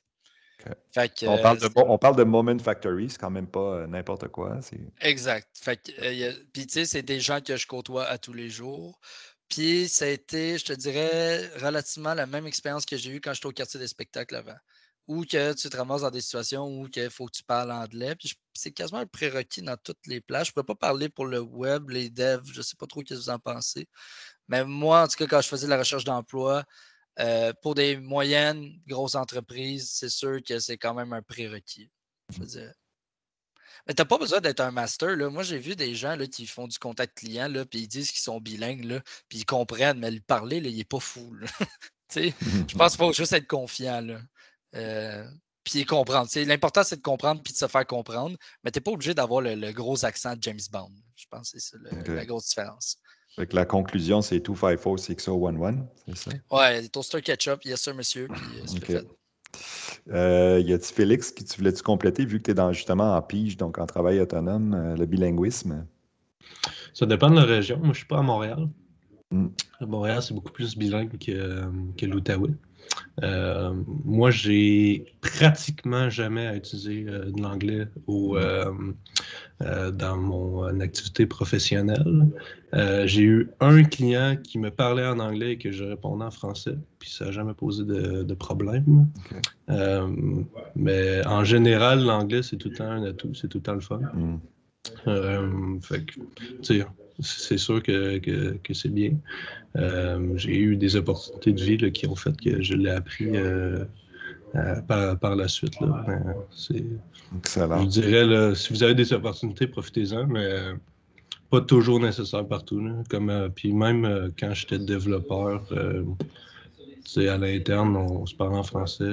Okay. Fait que, on parle de Moment Factory, c'est quand même pas n'importe quoi. Exact. Fait que, puis tu sais, c'est des gens que je côtoie à tous les jours. Puis ça a été, je te dirais, relativement la même expérience que j'ai eue quand j'étais au quartier des spectacles avant. Où que tu te ramasses dans des situations où il faut que tu parles anglais. Puis c'est quasiment un prérequis dans toutes les places. Je ne peux pas parler pour le web, les devs, je ne sais pas trop ce que vous en pensez. Mais moi, en tout cas, quand je faisais la recherche d'emploi, pour des moyennes, grosses entreprises, c'est sûr que c'est quand même un prérequis. Je veux dire. Mais tu n'as pas besoin d'être un master. Là. Moi, j'ai vu des gens là, qui font du contact client, là, puis ils disent qu'ils sont bilingues, là, puis ils comprennent, mais le parler, là, il n'est pas fou. Je pense qu'il faut juste être confiant. Puis comprendre. L'important, c'est de comprendre puis de se faire comprendre, mais tu n'es pas obligé d'avoir le gros accent de James Bond. Je pense que c'est ça la grosse différence. Fait que la conclusion, c'est 254-6011, c'est ça? Ouais, toaster ketchup, yes sir, monsieur, puis c'est fait. Y a-t-il Félix, tu voulais-tu compléter, vu que tu es justement en pige, donc en travail autonome, le bilinguisme? Ça dépend de la région. Moi, je ne suis pas à Montréal. À Montréal, c'est beaucoup plus bilingue que l'Outaouais. Moi, j'ai pratiquement jamais utilisé de l'anglais dans mon activité professionnelle. J'ai eu un client qui me parlait en anglais et que je répondais en français, puis ça n'a jamais posé de problème. Okay. Mais en général, l'anglais, c'est tout le temps un atout, c'est tout le temps le fun. Fait que, tu sais, c'est sûr que c'est bien. J'ai eu des opportunités de vie là, qui ont fait que je l'ai appris par la suite. Là. Excellent. Je dirais, là, si vous avez des opportunités, profitez-en, mais pas toujours nécessaire partout. Là. Puis même quand j'étais développeur, à l'interne, on se parlait en français.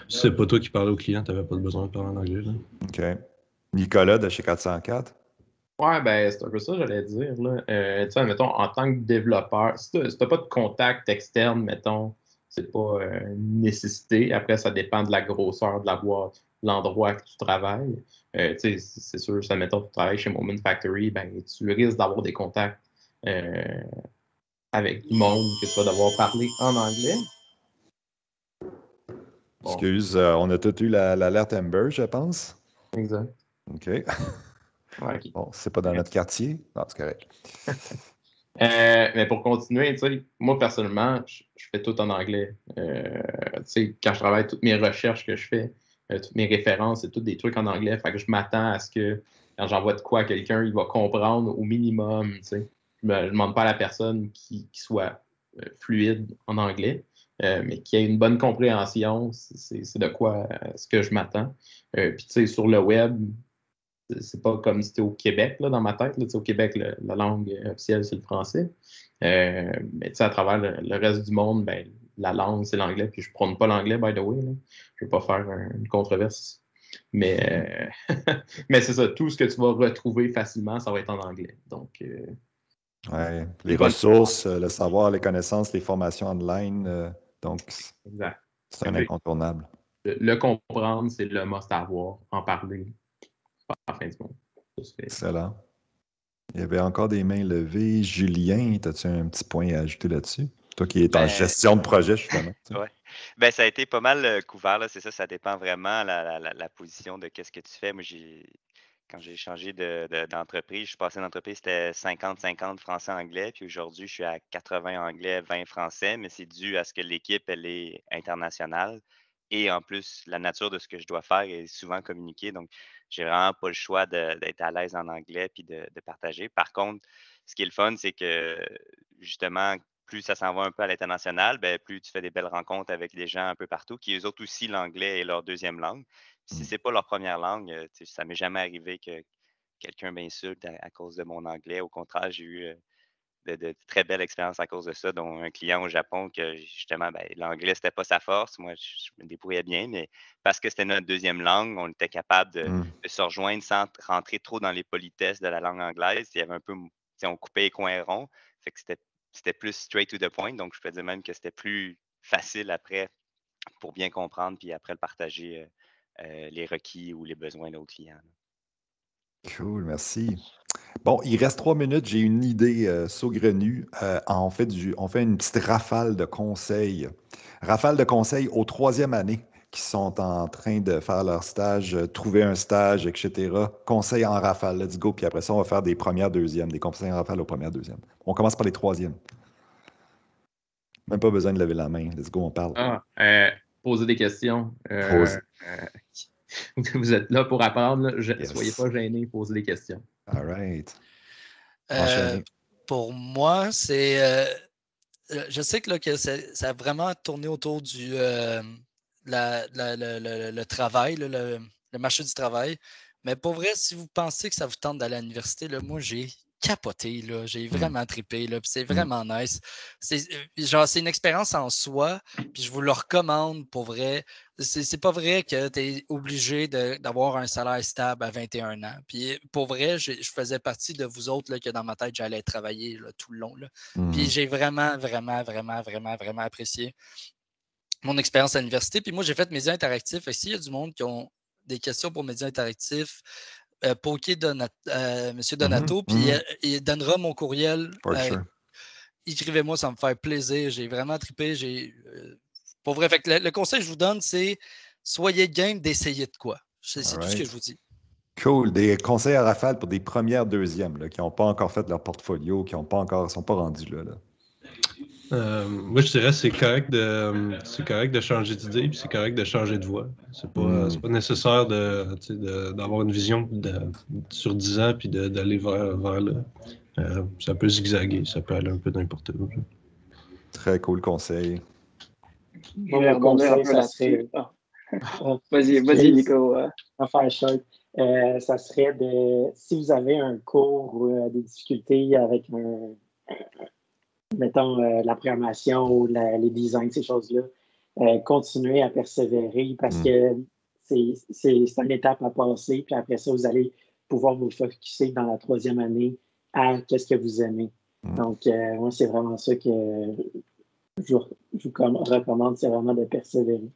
Si c'est pas toi qui parlais au client, tu n'avais pas besoin de parler en anglais. Là. OK. Nicolas de chez 404? Ouais, ben c'est un peu ça, j'allais dire. Tu sais, mettons, en tant que développeur, si tu n'as pas de contact externe, mettons, c'est pas une nécessité. Après, ça dépend de la grosseur de la boîte, l'endroit que tu travailles. Tu sais, c'est sûr, ça, mettons, tu travailles chez Moment Factory, ben, tu risques d'avoir des contacts avec du monde que tu vas devoir parler en anglais. Bon. Excuse, on a tous eu l'alerte Amber, je pense. Exact. OK. Bon, c'est pas dans notre quartier. Non, c'est correct. Mais pour continuer, tu sais, moi, personnellement, je fais tout en anglais. Tu sais, quand je travaille, toutes mes recherches que je fais, toutes mes références, c'est tout des trucs en anglais. Fait que je m'attends à ce que quand j'envoie de quoi à quelqu'un, il va comprendre au minimum, tu sais. Je ne demande pas à la personne qui soit fluide en anglais, mais qui ait une bonne compréhension, c'est de quoi ce que je m'attends. Puis, tu sais, sur le web, c'est pas comme si c'était au Québec, là, dans ma tête. Là. Au Québec, la langue officielle, c'est le français. Mais à travers le reste du monde, ben, la langue, c'est l'anglais. Puis je prône pas l'anglais, by the way. Là. Je ne veux pas faire une controverse. Mais, mais c'est ça, tout ce que tu vas retrouver facilement, ça va être en anglais. Donc, ouais. Les ressources, le savoir, les connaissances, les formations online. Donc, exact. C'est un incontournable. Le comprendre, c'est le must-avoir. En parler, à la fin du monde. Excellent. Il y avait encore des mains levées. Julien, as-tu un petit point à ajouter là-dessus? Toi qui es en gestion de projet, justement. Oui. Ben, ça a été pas mal couvert, là, c'est ça, ça dépend vraiment la position de qu'est-ce que tu fais. Moi, quand j'ai changé d'entreprise, je suis passé d'entreprise, c'était 50-50 français-anglais, puis aujourd'hui, je suis à 80 anglais, 20 français, mais c'est dû à ce que l'équipe, elle est internationale. Et en plus, la nature de ce que je dois faire est souvent communiquée. Donc, j'ai vraiment pas le choix d'être à l'aise en anglais puis de partager. Par contre, ce qui est le fun, c'est que justement, plus ça s'en va un peu à l'international, ben, plus tu fais des belles rencontres avec des gens un peu partout, qui eux autres aussi, l'anglais est leur deuxième langue. Si c'est pas leur première langue, ça m'est jamais arrivé que quelqu'un m'insulte à cause de mon anglais. Au contraire, j'ai eu de très belles expériences à cause de ça, dont un client au Japon que justement, ben, l'anglais, c'était pas sa force. Moi, je me débrouillais bien, mais parce que c'était notre deuxième langue, on était capable de se rejoindre sans rentrer trop dans les politesses de la langue anglaise. Il y avait un peu, on coupait les coins ronds. Fait que c'était plus straight to the point. Donc, je peux dire même que c'était plus facile après pour bien comprendre, puis après le partager les requis ou les besoins de nos clients. Cool, merci. Bon, il reste 3 minutes. J'ai une idée saugrenue. On fait une petite rafale de conseils. Rafale de conseils aux 3e années qui sont en train de faire leur stage, trouver un stage, etc. Conseils en rafale, let's go. Puis après ça, on va faire des premières, deuxièmes, des conseils en rafale aux premières, deuxièmes. On commence par les 3e. Même pas besoin de lever la main. Let's go, on parle. Poser des questions. Vous êtes là pour apprendre. Soyez pas gênés, posez des questions. All right. Pour moi, c'est... je sais que ça a vraiment tourné autour du le travail, le marché du travail. Mais pour vrai, si vous pensez que ça vous tente d'aller à l'université, moi, j'ai capoté. J'ai vraiment trippé. Puis c'est vraiment nice. C'est une expérience en soi. Puis je vous le recommande pour vrai. C'est pas vrai que tu es obligé d'avoir un salaire stable à 21 ans. Puis pour vrai, je faisais partie de vous autres là, que dans ma tête, j'allais travailler là, tout le long. Là. Puis j'ai vraiment, vraiment, vraiment, vraiment, vraiment apprécié mon expérience à l'université. Puis moi, j'ai fait médias interactifs. S'il y a du monde qui ont des questions pour médias interactifs, Poké M. Donato, puis il donnera mon courriel. Écrivez-moi, ça me fait plaisir. J'ai vraiment trippé. Pour vrai, fait que le conseil que je vous donne, c'est soyez game d'essayer de quoi. C'est tout ce que je vous dis. Cool. Des conseils à rafale pour des premières, deuxièmes là, qui n'ont pas encore fait leur portfolio, qui ne sont pas rendus là. Moi, je dirais que c'est correct de changer d'idée, puis c'est correct de changer de voie. C'est pas nécessaire d'avoir une vision sur 10 ans puis d'aller vers là. Ça peut zigzaguer, ça peut aller un peu n'importe où. Très cool conseil. Je vais rebondir un peu là-dessus. Vas-y, Nico. Faire short. Ça serait si vous avez un cours ou des difficultés avec mettons, la programmation ou les designs, ces choses-là, continuez à persévérer parce que c'est une étape à passer. Puis après ça, vous allez pouvoir vous focusser dans la 3e année à qu'est-ce que vous aimez. Donc, moi, c'est vraiment ça que je vous recommande, c'est vraiment de persévérer.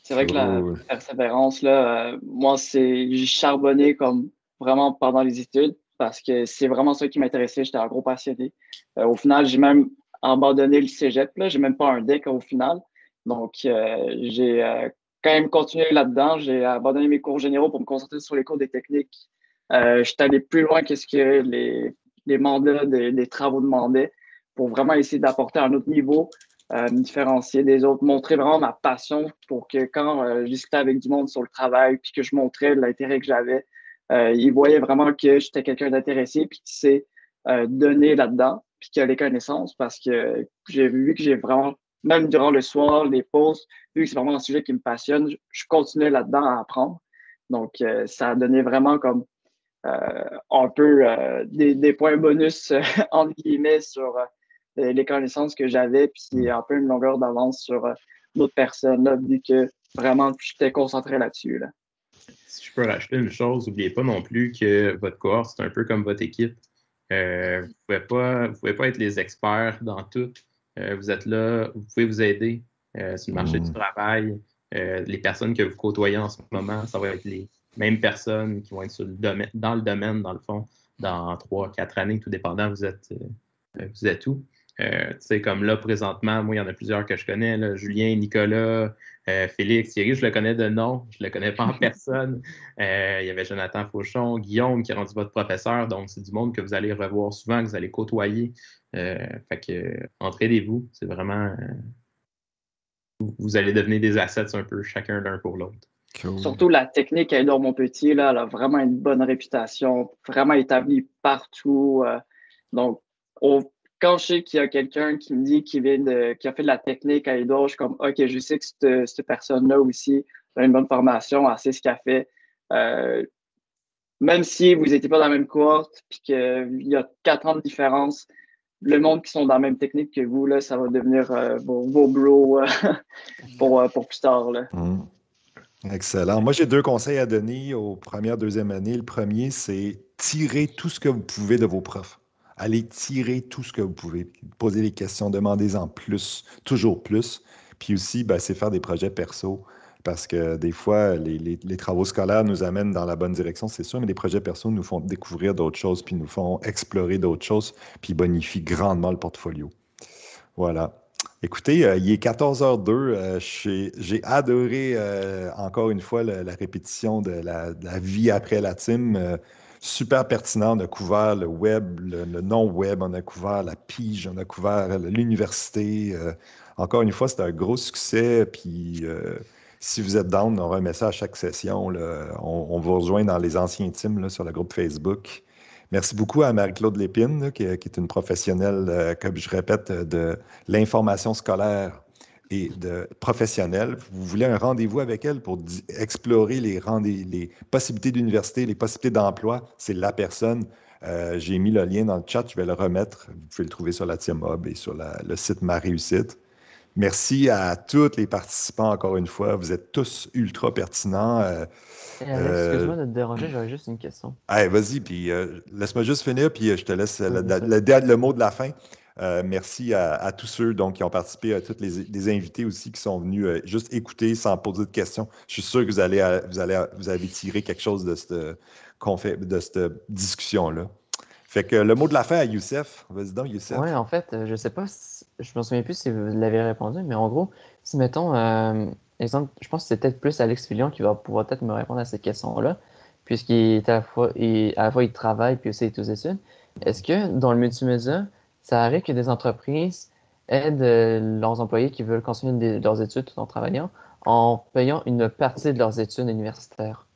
C'est vrai que la persévérance, là, moi, j'ai charbonné comme vraiment pendant les études parce que c'est vraiment ça qui m'intéressait. J'étais un gros passionné. Au final, j'ai même abandonné le cégep. Là. J'ai même pas un DEC au final. Donc, j'ai quand même continué là-dedans. J'ai abandonné mes cours généraux pour me concentrer sur les cours des techniques. J'étais allé plus loin que ce que les mandats, des travaux demandés pour vraiment essayer d'apporter un autre niveau, me différencier des autres, montrer vraiment ma passion pour que quand je discutais avec du monde sur le travail puis que je montrais l'intérêt que j'avais, ils voyaient vraiment que j'étais quelqu'un d'intéressé puis qui s'est donné là-dedans puis qui a les connaissances parce que j'ai vu que j'ai vraiment, même durant le soir, les pauses, vu que c'est vraiment un sujet qui me passionne, je continuais là-dedans à apprendre. Donc, ça a donné vraiment comme un peu des points bonus, entre guillemets, sur les connaissances que j'avais, puis un peu une longueur d'avance sur d'autres personnes, là, vu que vraiment, j'étais concentré là-dessus. Là. Si je peux rajouter une chose, n'oubliez pas non plus que votre cohorte, c'est un peu comme votre équipe. Vous ne pouvez pas être les experts dans tout. Vous êtes là, vous pouvez vous aider sur le marché du travail. Les personnes que vous côtoyez en ce moment, ça va être les mêmes personnes qui vont être dans le domaine, dans le fond, dans 3-4 années, tout dépendant, vous êtes où. Comme là, présentement, moi, il y en a plusieurs que je connais, là, Julien, Nicolas, Félix, Thierry, je le connais de nom, je ne le connais pas en personne. Il y avait Jonathan Fauchon, Guillaume qui est rendu votre professeur, donc c'est du monde que vous allez revoir souvent, que vous allez côtoyer. Fait que entraidez-vous, c'est vraiment... vous allez devenir des assets un peu chacun l'un pour l'autre. Cool. Surtout la technique à Édouard-Montpetit, là, elle a vraiment une bonne réputation, vraiment établie partout. Donc, quand je sais qu'il y a quelqu'un qui me dit qui a fait de la technique à Édouard, je suis comme, OK, je sais que cette personne-là aussi a une bonne formation, elle sait ce qu'elle fait. Même si vous n'étiez pas dans la même cohorte, puis qu'il y a 4 ans de différence, le monde qui sont dans la même technique que vous, là, ça va devenir vos bros pour plus tard. Là. Excellent. Moi, j'ai 2 conseils à donner aux premières, 2e années. Le premier, c'est tirer tout ce que vous pouvez de vos profs. Allez tirer tout ce que vous pouvez. Posez des questions, demandez-en plus, toujours plus. Puis aussi, c'est faire des projets perso. Parce que des fois, les travaux scolaires nous amènent dans la bonne direction, c'est sûr, mais les projets perso nous font découvrir d'autres choses, puis nous font explorer d'autres choses, puis bonifient grandement le portfolio. Voilà. Écoutez, il est 14h02. J'ai adoré, encore une fois, la répétition de la vie après la team. Super pertinent. On a couvert le web, le non-web, on a couvert la pige, on a couvert l'université. Encore une fois, c'était un gros succès. Puis, si vous êtes down, on remet ça à chaque session. Là. On vous rejoint dans les anciens teams là, sur le groupe Facebook. Merci beaucoup à Marie-Claude Lépine, là, qui est une professionnelle, comme je répète, de l'information scolaire et professionnelle. Vous voulez un rendez-vous avec elle pour explorer les possibilités d'université, les possibilités d'emploi, c'est la personne. J'ai mis le lien dans le chat, je vais le remettre. Vous pouvez le trouver sur la Team Hub et sur le site Ma Réussite. Merci à tous les participants, encore une fois. Vous êtes tous ultra pertinents. Excuse-moi de te déranger, j'aurais juste une question. Vas-y, puis laisse-moi juste finir, puis je te laisse le mot de la fin. Merci à tous ceux donc, qui ont participé, à tous les invités aussi qui sont venus juste écouter sans poser de questions. Je suis sûr que vous avez tiré quelque chose de cette discussion-là. Fait que le mot de la fin à Youssef. Vas-y donc, Youssef. Oui, en fait, je sais pas, je me souviens plus si vous l'avez répondu, mais en gros, si mettons, exemple, je pense que c'est peut-être plus Alex Filion qui va pouvoir peut-être me répondre à cette question-là, puisqu'il est à la fois, il travaille puis aussi il est aux études. Est-ce que dans le multimédia, ça arrive que des entreprises aident leurs employés qui veulent continuer leurs études tout en travaillant en payant une partie de leurs études universitaires?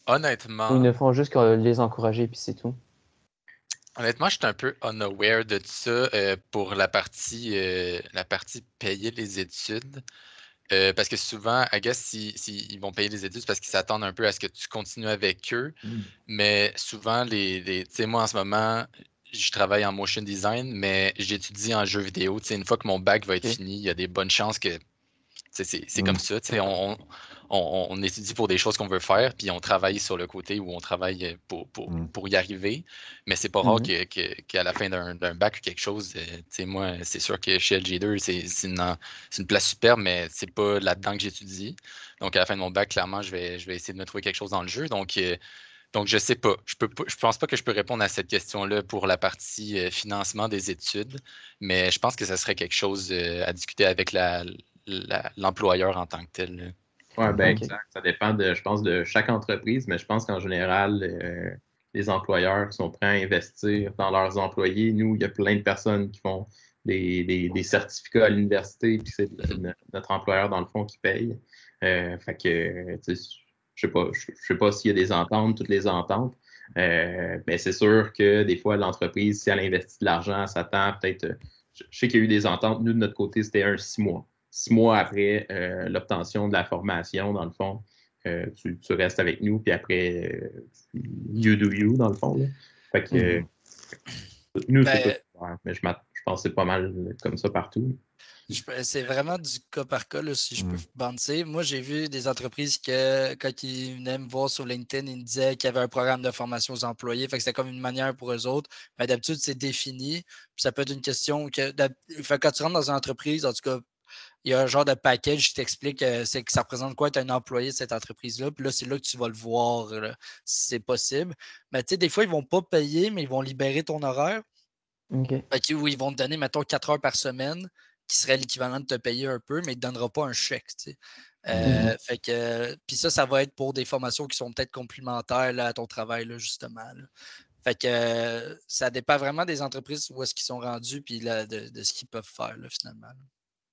Honnêtement. Ou ils ne font juste que les encourager puis c'est tout? Honnêtement, je suis un peu unaware de ça pour la partie payer les études. Parce que souvent, I guess, ils vont payer les études parce qu'ils s'attendent un peu à ce que tu continues avec eux. Mais souvent, tu sais, moi, en ce moment, je travaille en motion design, mais j'étudie en jeux vidéo. Tu sais, une fois que mon bac va être fini, il y a des bonnes chances que c'est comme ça. Tu sais, on étudie pour des choses qu'on veut faire, puis on travaille sur le côté où on travaille pour y arriver. Mais c'est pas rare qu'à la fin d'un bac ou quelque chose, tu sais, moi, c'est sûr que chez LG2, c'est une place superbe, mais c'est pas là-dedans que j'étudie. Donc, à la fin de mon bac, clairement, je vais essayer de me trouver quelque chose dans le jeu. Donc, je sais pas. Je pense pas que je peux répondre à cette question-là pour la partie financement des études, mais je pense que ça serait quelque chose à discuter avec l'employeur en tant que tel. Oui, exact. Ça dépend, je pense, de chaque entreprise, mais je pense qu'en général, les employeurs qui sont prêts à investir dans leurs employés. Nous, il y a plein de personnes qui font des certificats à l'université, puis c'est notre employeur, dans le fond, qui paye. Fait que, je sais pas s'il y a des ententes, toutes les ententes, mais c'est sûr que des fois, l'entreprise, si elle investit de l'argent, elle s'attend peut-être... Je sais qu'il y a eu des ententes. Nous, de notre côté, c'était 6 mois. 6 mois après l'obtention de la formation, dans le fond, tu restes avec nous, puis après, you do you, dans le fond. Là. Fait que nous, c'est tout super, mais je pense que c'est pas mal comme ça partout. C'est vraiment du cas par cas, là, si je peux banter. Moi, j'ai vu des entreprises que, quand ils venaient me voir sur LinkedIn, ils me disaient qu'il y avait un programme de formation aux employés. Fait que c'était comme une manière pour eux autres. Mais d'habitude, c'est défini. Puis ça peut être une question que quand tu rentres dans une entreprise, en tout cas, il y a un genre de package qui t'explique c'est que ça représente quoi être un employé de cette entreprise-là. Puis là, c'est là que tu vas le voir là, si c'est possible. Mais tu sais, des fois, ils ne vont pas payer, mais ils vont libérer ton horaire. Fait que, ils vont te donner, mettons, 4 heures par semaine, qui serait l'équivalent de te payer un peu, mais ils ne te donneront pas un chèque. Fait que, puis ça va être pour des formations qui sont peut-être complémentaires là, à ton travail, là, justement. Là. Fait que ça dépend vraiment des entreprises où est-ce qu'ils sont rendus puis de ce qu'ils peuvent faire, là, finalement. Là.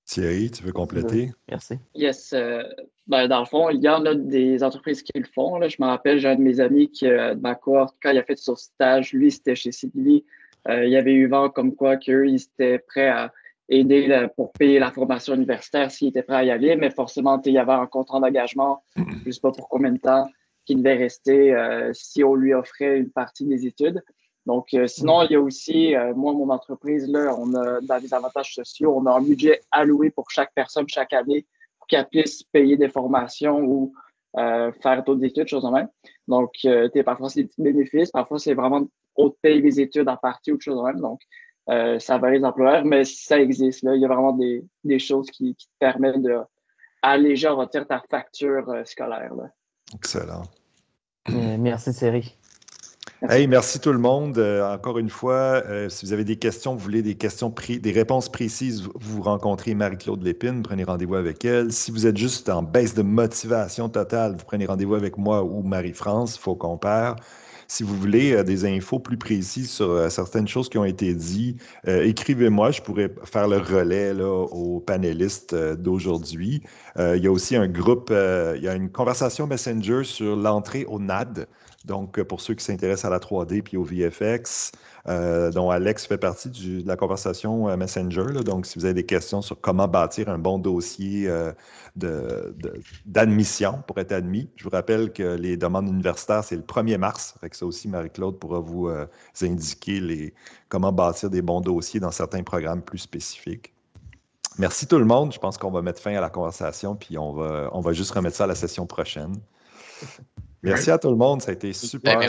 Thierry, tu veux compléter? Merci. Yes. Dans le fond, il y en a des entreprises qui le font. Là. Je me rappelle, j'ai un de mes amis qui, de ma cohorte, quand il a fait son stage, lui, c'était chez Sidley. Il avait eu vent comme quoi qu'eux, ils étaient prêts à aider pour payer la formation universitaire s'ils étaient prêts à y aller, mais forcément, il y avait un contrat d'engagement, je ne sais pas pour combien de temps, qui devait rester si on lui offrait une partie des études. Donc, sinon, il y a aussi, moi, mon entreprise, là, on a dans les avantages sociaux, on a un budget alloué pour chaque personne chaque année pour qu'elle puisse payer des formations ou faire d'autres études, choses en même. Donc, parfois, c'est des petits bénéfices, parfois, c'est vraiment on te paye des études en partie ou autre chose en même. Donc, ça varie les employeurs, mais ça existe. Là. Il y a vraiment des choses qui te permettent d'alléger, on va dire, ta facture scolaire. Là. Excellent. Merci Thierry. Hey, merci tout le monde. Encore une fois, si vous avez des questions, vous voulez des réponses précises, vous rencontrez Marie-Claude Lépine, prenez rendez-vous avec elle. Si vous êtes juste en baisse de motivation totale, vous prenez rendez-vous avec moi ou Marie-France, il faut qu'on perd. Si vous voulez des infos plus précises sur certaines choses qui ont été dites, écrivez-moi, je pourrais faire le relais là, aux panélistes d'aujourd'hui. Il y a aussi un groupe, il y a une conversation Messenger sur l'entrée au NAD. Donc, pour ceux qui s'intéressent à la 3D puis au VFX, dont Alex fait partie de la conversation Messenger. Là. Donc, si vous avez des questions sur comment bâtir un bon dossier d'admission pour être admis, je vous rappelle que les demandes universitaires, c'est le 1er mars. Fait que ça aussi, Marie-Claude pourra vous indiquer comment bâtir des bons dossiers dans certains programmes plus spécifiques. Merci tout le monde. Je pense qu'on va mettre fin à la conversation puis on va juste remettre ça à la session prochaine. Merci à tout le monde, ça a été super